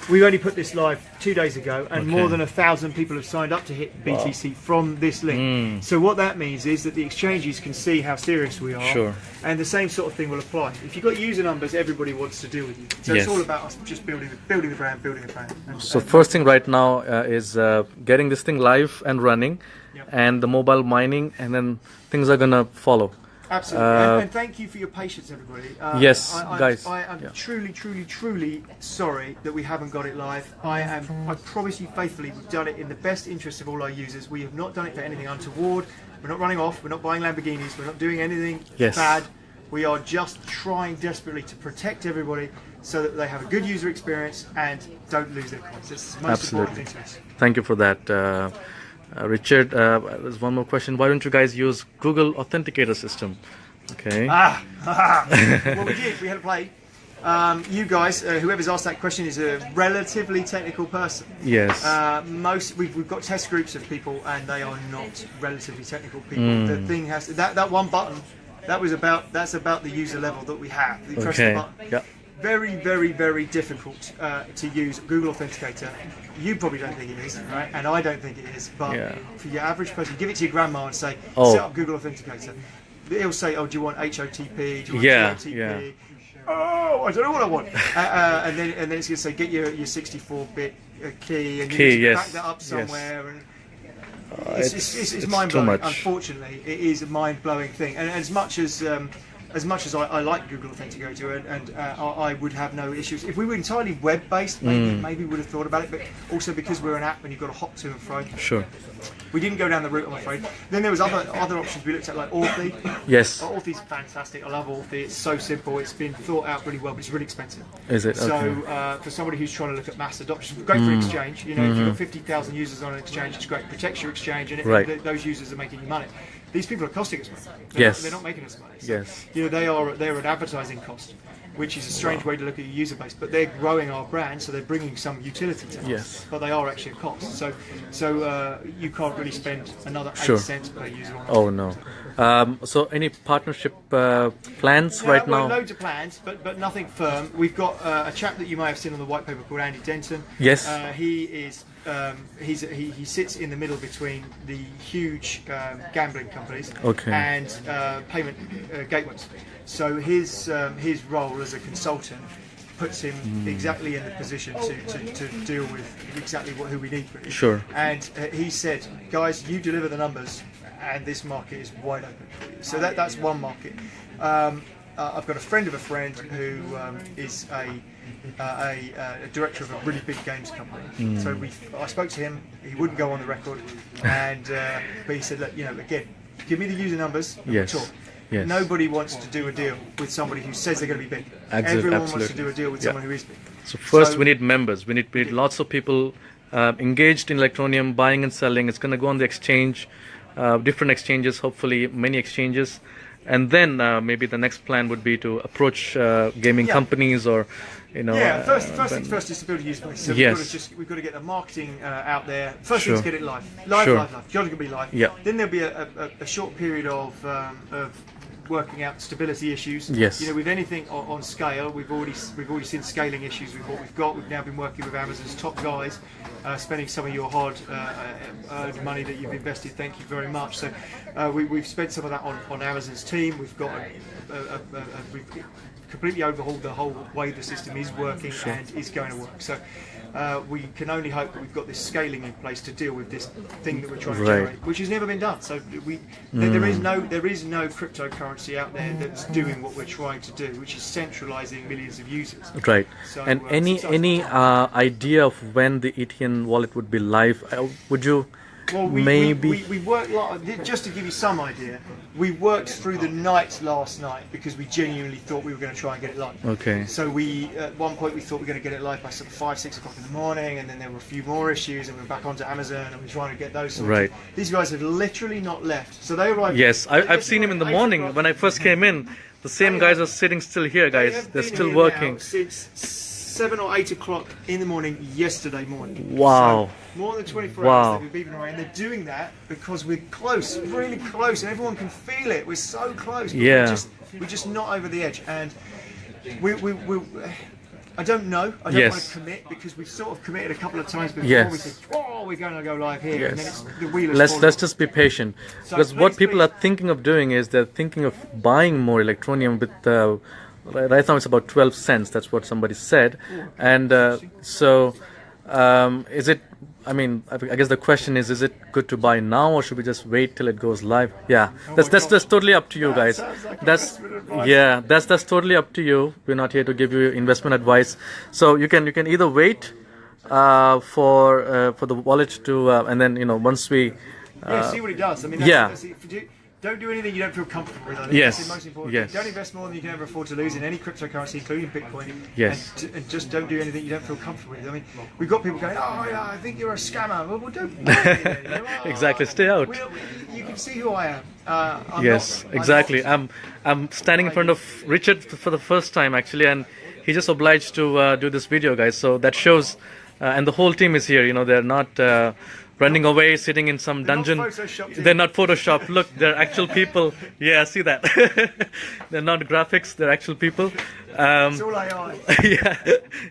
we only put this live 2 days ago, and more than 1,000 people have signed up to hit BTC from this link. So what that means is that the exchanges can see how serious we are. Sure. And the same sort of thing will apply. If you've got user numbers, everybody wants to deal with you. So it's all about us just building the brand. So first thing right now is getting this thing live and running, and the mobile mining, and then things are gonna follow. Absolutely, and thank you for your patience, everybody. Yes, guys. I am truly sorry that we haven't got it live. I promise you faithfully, we've done it in the best interest of all our users. We have not done it for anything untoward. We're not running off. We're not buying Lamborghinis. We're not doing anything bad. We are just trying desperately to protect everybody so that they have a good user experience and don't lose their coins. It's the most important thing to us. Thank you for that. Richard, there's one more question. Why don't you guys use Google Authenticator system? Okay. Well, we did. We had a play. You guys, whoever's asked that question is a relatively technical person. Yes. We've got test groups of people, and they are not relatively technical people. The thing has that one button. That's about the user level that we have. You press the button. Yeah. Very, very, very difficult to use Google Authenticator. You probably don't think it is, right? And I don't think it is. But for your average person, give it to your grandma and say, set up Google Authenticator. He'll say, oh, do you want HOTP? Do you want TOTP? Yeah. Oh, I don't know what I want. And then it's going to say, get your 64-bit key, and you need to back that up somewhere. And it's mind-blowing. Unfortunately, it is a mind-blowing thing. And as much as I like Google Authenticator and I would have no issues. If we were entirely web-based, maybe we would have thought about it, but also because we're an app and you've got to hop to and fro. Sure. We didn't go down the route, I'm afraid. Then there was other options we looked at, like Authy. Yes. Authy's fantastic. I love Authy. It's so simple. It's been thought out really well, but it's really expensive. Is it? So for somebody who's trying to look at mass adoption, great for exchange. You know, if you've got 50,000 users on an exchange, it's great. Protects your exchange, and those users are making you money. These people are costing us money. They're not making us money. So, you know, they're an advertising cost, which is a strange way to look at your user base. But they're growing our brand, so they're bringing some utility to us. Yes. But they are actually a cost. So you can't really spend another 8 cents per user on it. Oh no. So any partnership plans right now? Loads of plans, but nothing firm. We've got a chap that you may have seen on the white paper called Andy Denton. Yes. He is. He sits in the middle between the huge gambling companies and payment gateways. So his role as a consultant puts him exactly in the position to deal with exactly who we need. Really. Sure. And he said, guys, you deliver the numbers, and this market is wide open for you. So that's one market. I've got a friend of a friend who is a director of a really big games company. So I spoke to him. He wouldn't go on the record, and but he said, look, you know, again, give me the user numbers. And we'll talk. Yes. Nobody wants to do a deal with somebody who says they're going to be big. Everyone wants to do a deal with someone who is big. So first we need members. We need lots of people engaged in Electroneum, buying and selling. It's going to go on the exchange, different exchanges, hopefully many exchanges. And then maybe the next plan would be to approach gaming companies, or you know. Yeah, first things first is to build a user base. So we've got to get the marketing out there. First thing is get it live. Live. Job's gonna be live. Yeah. Then there'll be a short period of working out stability issues. Yes. You know, with anything on scale, we've already seen scaling issues with what we've got. We've now been working with Amazon's top guys, spending some of your hard-earned money that you've invested. Thank you very much. So we've spent some of that on Amazon's team. We've got we've completely overhauled the whole way the system is working and is going to work. So we can only hope that we've got this scaling in place to deal with this thing that we're trying to generate, which has never been done. So there is no cryptocurrency out there that's doing what we're trying to do, which is centralizing millions of users. Right. So, and any idea of when the ETN wallet would be live? Would you? Well, we worked, just to give you some idea, we worked through the night last night because we genuinely thought we were going to try and get it live. Okay. So at one point we thought we were going to get it live by sort of 5, 6 o'clock in the morning, and then there were a few more issues, and we were back onto Amazon and we were trying to get those sorted. Right. These guys have literally not left. So they arrived. Yes, I've seen him in the morning when I first came in. The same guys are sitting still here, guys. They're still working. Since 7 or 8 o'clock in the morning yesterday morning. Wow. So more than 24 hours they've been away, and they're doing that because we're close, really close, and everyone can feel it. We're so close. But we're just not over the edge, and we I don't know. I don't want to commit because we've sort of committed a couple of times before. We said, "Oh, we're going to go live here," and then it's the wheel is let's just be patient, because what people are thinking of doing is they're thinking of buying more Electroneum with. Right now it's about 12 cents. That's what somebody said, and so is it? I mean, I guess the question is it good to buy now, or should we just wait till it goes live? Yeah, that's totally up to you guys. That's totally up to you. We're not here to give you investment advice. So you can either wait for the wallet to and then once we see what it does. I mean, don't do anything you don't feel comfortable with. I think that's the most important. Yes. Don't invest more than you can ever afford to lose in any cryptocurrency, including Bitcoin. Yes. And just don't do anything you don't feel comfortable with. I mean, we've got people going, "Oh, yeah, I think you're a scammer." Well, don't do it. Exactly. Stay out. You can see who I am. Exactly. I'm standing in front of Richard for the first time actually, and he just obliged to do this video, guys. So that shows, and the whole team is here. You know, they're not running away, sitting in some dungeon. They're not photoshopped. Look, they're actual people. Yeah, I see that. They're not graphics. They're actual people. It's all AI.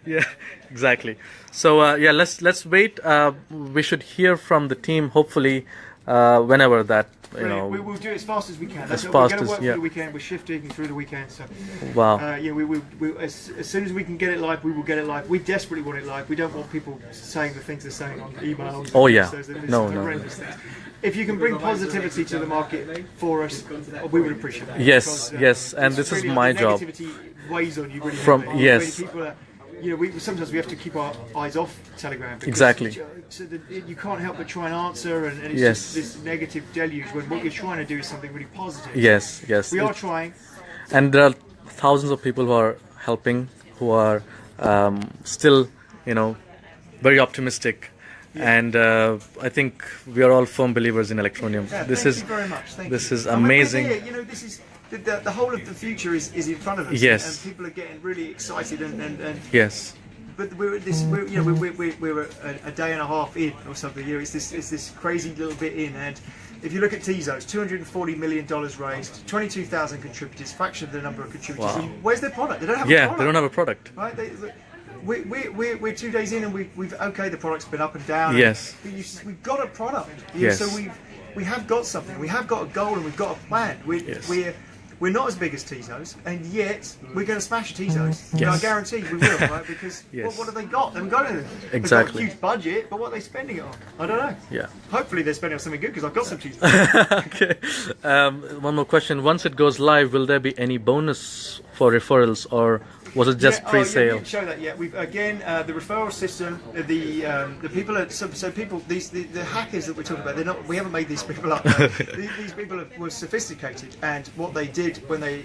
Yeah, exactly. So yeah, let's wait. We should hear from the team hopefully whenever that. We will do it as fast as we can. As we're fast going to as work through the weekend. We're shifting through the weekend. So, wow. Yeah, as soon as we can get it live, we will get it live. We desperately want it live. We don't want people saying the things they're saying on emails. Oh yeah. No. Things. If you can bring positivity to the market for us, we would appreciate that. Yes, because, yes, and this really, is my job. Negativity weighs on you really From heavily. yes. Really people are, sometimes we have to keep our eyes off Telegram. Exactly. So that you can't help but try and answer, and it's yes. just this negative deluge when what you're trying to do is something really positive. Yes, yes. We are trying. And there are thousands of people who are helping, who are still, very optimistic. Yeah. And I think we are all firm believers in Electroneum. Yeah, this is very much. This is amazing. This is the whole of the future is in front of us. Yes. And people are getting really excited and yes. But we're a day and a half in or something. It's this crazy little bit in, and if you look at Tezos, $240 million raised, 22,000 contributors, fraction of the number of contributors. Wow. Where's their product? They don't have a product. They don't have a product. Right? We're 2 days in, and we've the product's been up and down. Yes. We've got a product. Yes. So we have got something. We have got a goal, and we've got a plan. We're not as big as Tezos, and yet we're going to smash Tezos. Yes. I guarantee we will, right? Because yes. what have they got? They haven't got anything. Exactly. They've got a huge budget, but what are they spending it on? I don't know. Yeah. Hopefully they're spending on something good, because I've got some Tezos. Okay. One more question. Once it goes live, will there be any bonus for referrals, or was it just pre-sale? We didn't show that yet. We've again the referral system. The people are people. The hackers that we're talking about. They're not. We haven't made these people up. These people were sophisticated, and what they did when they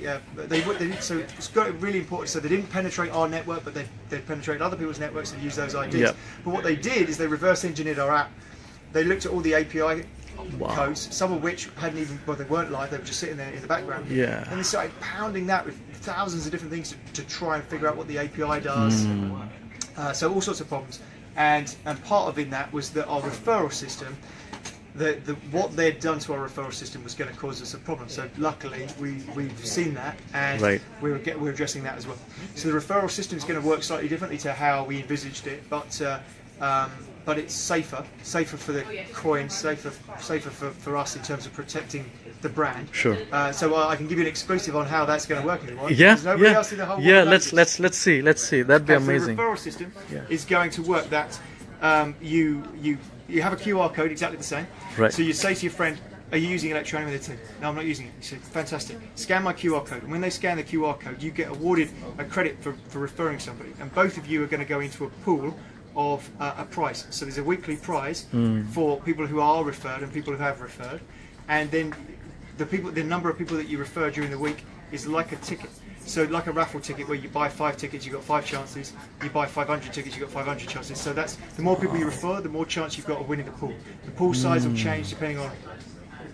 did, so it's got really important. So they didn't penetrate our network, but they penetrated other people's networks and used those IDs. Yep. But what they did is they reverse engineered our app. They looked at all the API codes, some of which hadn't even, they weren't live, they were just sitting there in the background. Yeah. And they started pounding that with thousands of different things to try and figure out what the API does. So all sorts of problems. And part of that was that our referral system, what they'd done to our referral system was going to cause us a problem. So luckily we've seen that, and we're addressing that as well. So the referral system is going to work slightly differently to how we envisaged it, but it's safer for the coins, safer for us in terms of protecting the brand. Sure. So I can give you an exclusive on how that's going to work if you want. Yeah. Nobody else in the whole yeah. world Let's see. That'd be amazing. So the referral system is going to work that you have a QR code exactly the same. Right. So you say to your friend, "Are you using Electroneum?" They say, "No, I'm not using it." You say, "Fantastic. Scan my QR code." And when they scan the QR code, you get awarded a credit for referring somebody, and both of you are going to go into a pool of a prize. So there's a weekly prize for people who are referred and people who have referred, and then the number of people that you refer during the week is like a ticket. So like a raffle ticket where you buy 5 tickets, you got 5 chances. You buy 500 tickets, you got 500 chances. So that's the more people you refer, the more chance you've got of winning the pool. The pool size will change depending on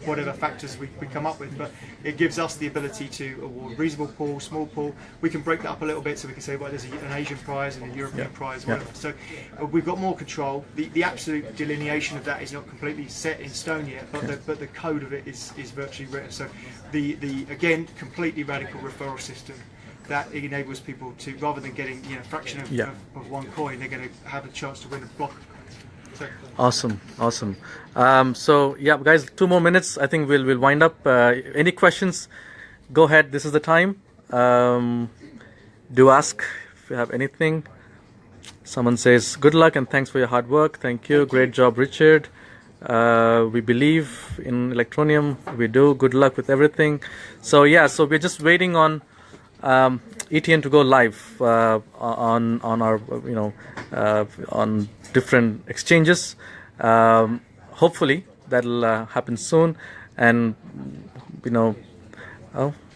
whatever factors we come up with, but it gives us the ability to award reasonable pool, small pool. We can break that up a little bit, so we can say, well, there's an Asian prize and a European prize, whatever. So we've got more control. The absolute delineation of that is not completely set in stone yet, but the code of it is virtually written. So the again, completely radical referral system that enables people to, rather than getting a fraction of one coin, they're going to have a chance to win a block. Awesome. So yeah, guys, 2 more minutes. I think we'll wind up. Any questions? Go ahead. This is the time. Do ask if you have anything. Someone says, "Good luck and thanks for your hard work." Thank you. Great job, Richard. We believe in Electroneum. We do. Good luck with everything. So yeah, so we're just waiting on ETN to go live on our on different exchanges. Hopefully that'll happen soon, and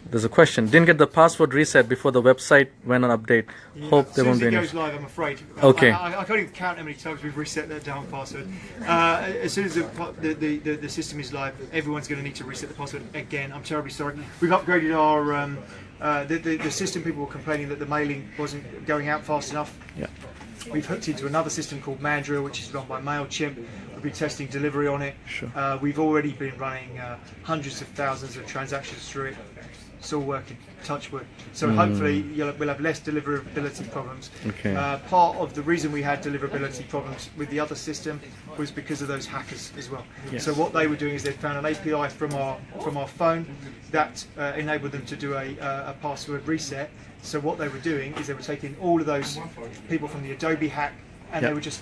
There's a question. Didn't get the password reset before the website went on update. Hope there won't be As soon any. as it goes live, I'm afraid. Okay. I can't even count how many times we've reset that down password. As soon as the system is live, everyone's going to need to reset the password again. I'm terribly sorry. We've upgraded our the system. People were complaining that the mailing wasn't going out fast enough. Yeah. We've hooked into another system called Mandrill, which is run by MailChimp. We've been testing delivery on it. Sure. We've already been running hundreds of thousands of transactions through it. It's all working, touch wood. So hopefully we'll have less deliverability problems. Okay. Part of the reason we had deliverability problems with the other system was because of those hackers as well. Yes. So what they were doing is they found an API from our phone that enabled them to do a password reset. So what they were doing is they were taking all of those people from the Adobe hack and they were just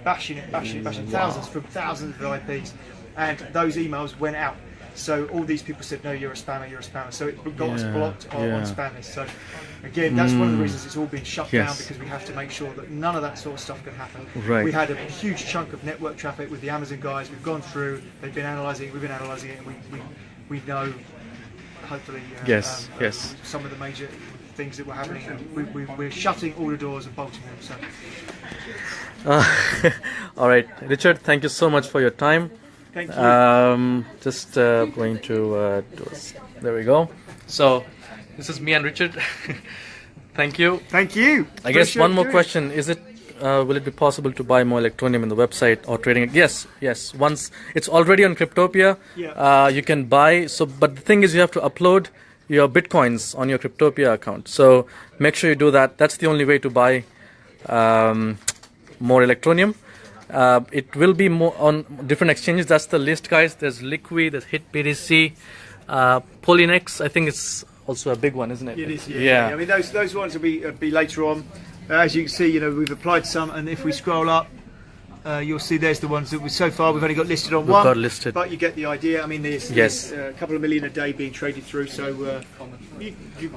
bashing thousands from thousands of IPs, and those emails went out. So all these people said, no, you're a spammer, you're a spammer. So it got us blocked on spam list. So again, that's one of the reasons it's all been shut down, because we have to make sure that none of that sort of stuff can happen. Right. We had a huge chunk of network traffic with the Amazon guys. We've gone through, they've been analysing it, we've been analysing it, and we know, hopefully, some of the major things that were happening. We're shutting all the doors and bolting them. So. All right, Richard, thank you so much for your time. Thank you. Just going to there we go. So this is me and Richard. Thank you. Thank you. I guess one more question: is it will it be possible to buy more Electroneum in the website or trading it? Yes. Once it's already on Cryptopia, you can buy. So, but the thing is, you have to upload your bitcoins on your Cryptopia account. So make sure you do that. That's the only way to buy more Electroneum. It will be more on different exchanges. That's the list, guys. There's Liqui, there's HitBTC, Polynex. I think it's also a big one, isn't it? It is. Yeah. I mean, those ones will be later on. As you can see, we've applied some, and if we scroll up, you'll see there's the ones that so far we've only got listed on one. Got listed. But you get the idea. I mean, there's a couple of million a day being traded through, so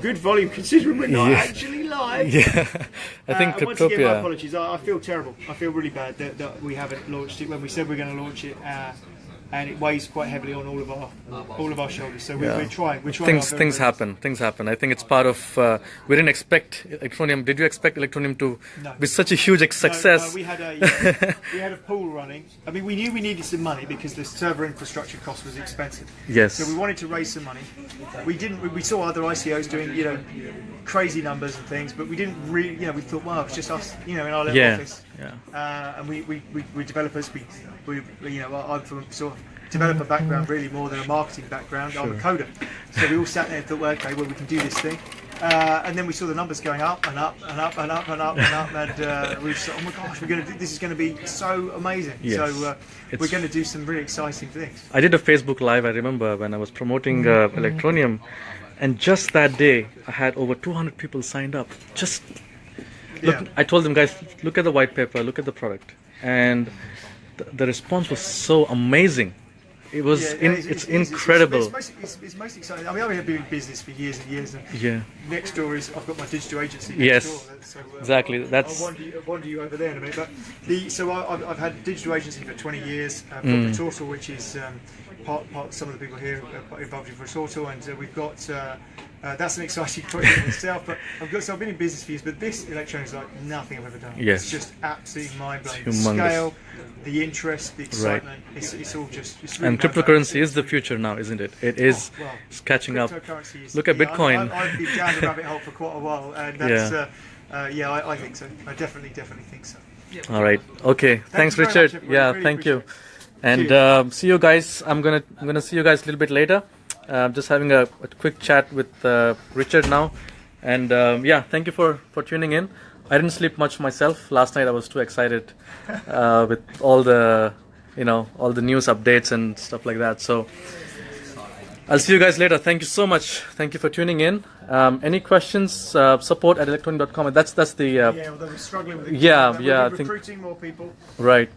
good volume considering we're not actually live. Yeah, I think Cryptopia. Once again, my apologies. I feel terrible. I feel really bad that we haven't launched it when we said we're going to launch it. And it weighs quite heavily on all of our shoulders. So we're trying. Things happen. I think it's part of. We didn't expect Electroneum. Did you expect Electroneum to be such a huge success? No, we had a pool running. I mean, we knew we needed some money because the server infrastructure cost was expensive. Yes. So we wanted to raise some money. We didn't. We saw other ICOs doing crazy numbers and things, but we didn't really. We thought, well, it's just us, in our little office. Yeah. And we're developers. I'm from sort of developer background really more than a marketing background. Sure. I'm a coder. So we all sat there and thought, well, okay, we can do this thing. And then we saw the numbers going up and up and up and up and up and up, and we just thought, oh my gosh, this is going to be so amazing. Yes. So we're going to do some really exciting things. I did a Facebook Live, I remember, when I was promoting Electroneum, and just that day I had over 200 people signed up. Just look, I told them, guys, look at the white paper, look at the product, and the response was so amazing. It was it's incredible. It's most exciting. I mean, I've been in business for years and years. And next door is I've got my digital agency. Next door, so, exactly. That's. I'll wander you over there in a minute. But so I've had a digital agency for 20 years. I've got Retortal, which is part some of the people here are involved in Retortal, and we've got. That's an exciting project in itself, but I've been in business for years, but this Electroneum is like nothing I've ever done. Yes. It's just absolutely mind-blowing. The scale, the interest, the excitement, it's all just... It's really and cryptocurrency is the future now, isn't it? It is it's catching up. Look at Bitcoin. I've been down the rabbit hole for quite a while, and that's, I think so. I definitely think so. All right. Okay. Thanks, Richard. Really thank you. And see you guys. I'm gonna see you guys a little bit later. Just having a quick chat with Richard now, and thank you for tuning in. I didn't sleep much myself last night. I was too excited with all the all the news updates and stuff like that. So I'll see you guys later. Thank you so much. Thank you for tuning in. Any questions? Support at electroneum.com. That's the. Although we're struggling with it. We're recruiting more people. Right.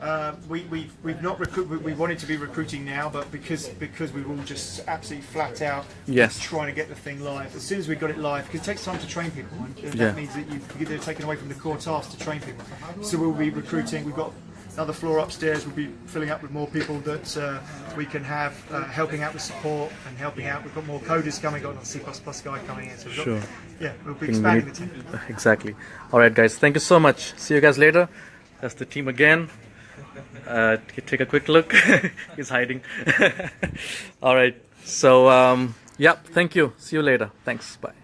We've not we wanted to be recruiting now, but because we were all just absolutely flat out. Trying to get the thing live. As soon as we got it live, because it takes time to train people, and that means that they're taken away from the core task to train people. So we'll be recruiting. We've got Another floor upstairs will be filling up with more people that we can have helping out with support and helping out. We've got more coders coming, got another C++ guy coming in. So we've got, yeah, we'll be expanding the team. Exactly. All right, guys. Thank you so much. See you guys later. That's the team again. Take a quick look. He's hiding. All right. So, yeah, thank you. See you later. Thanks. Bye.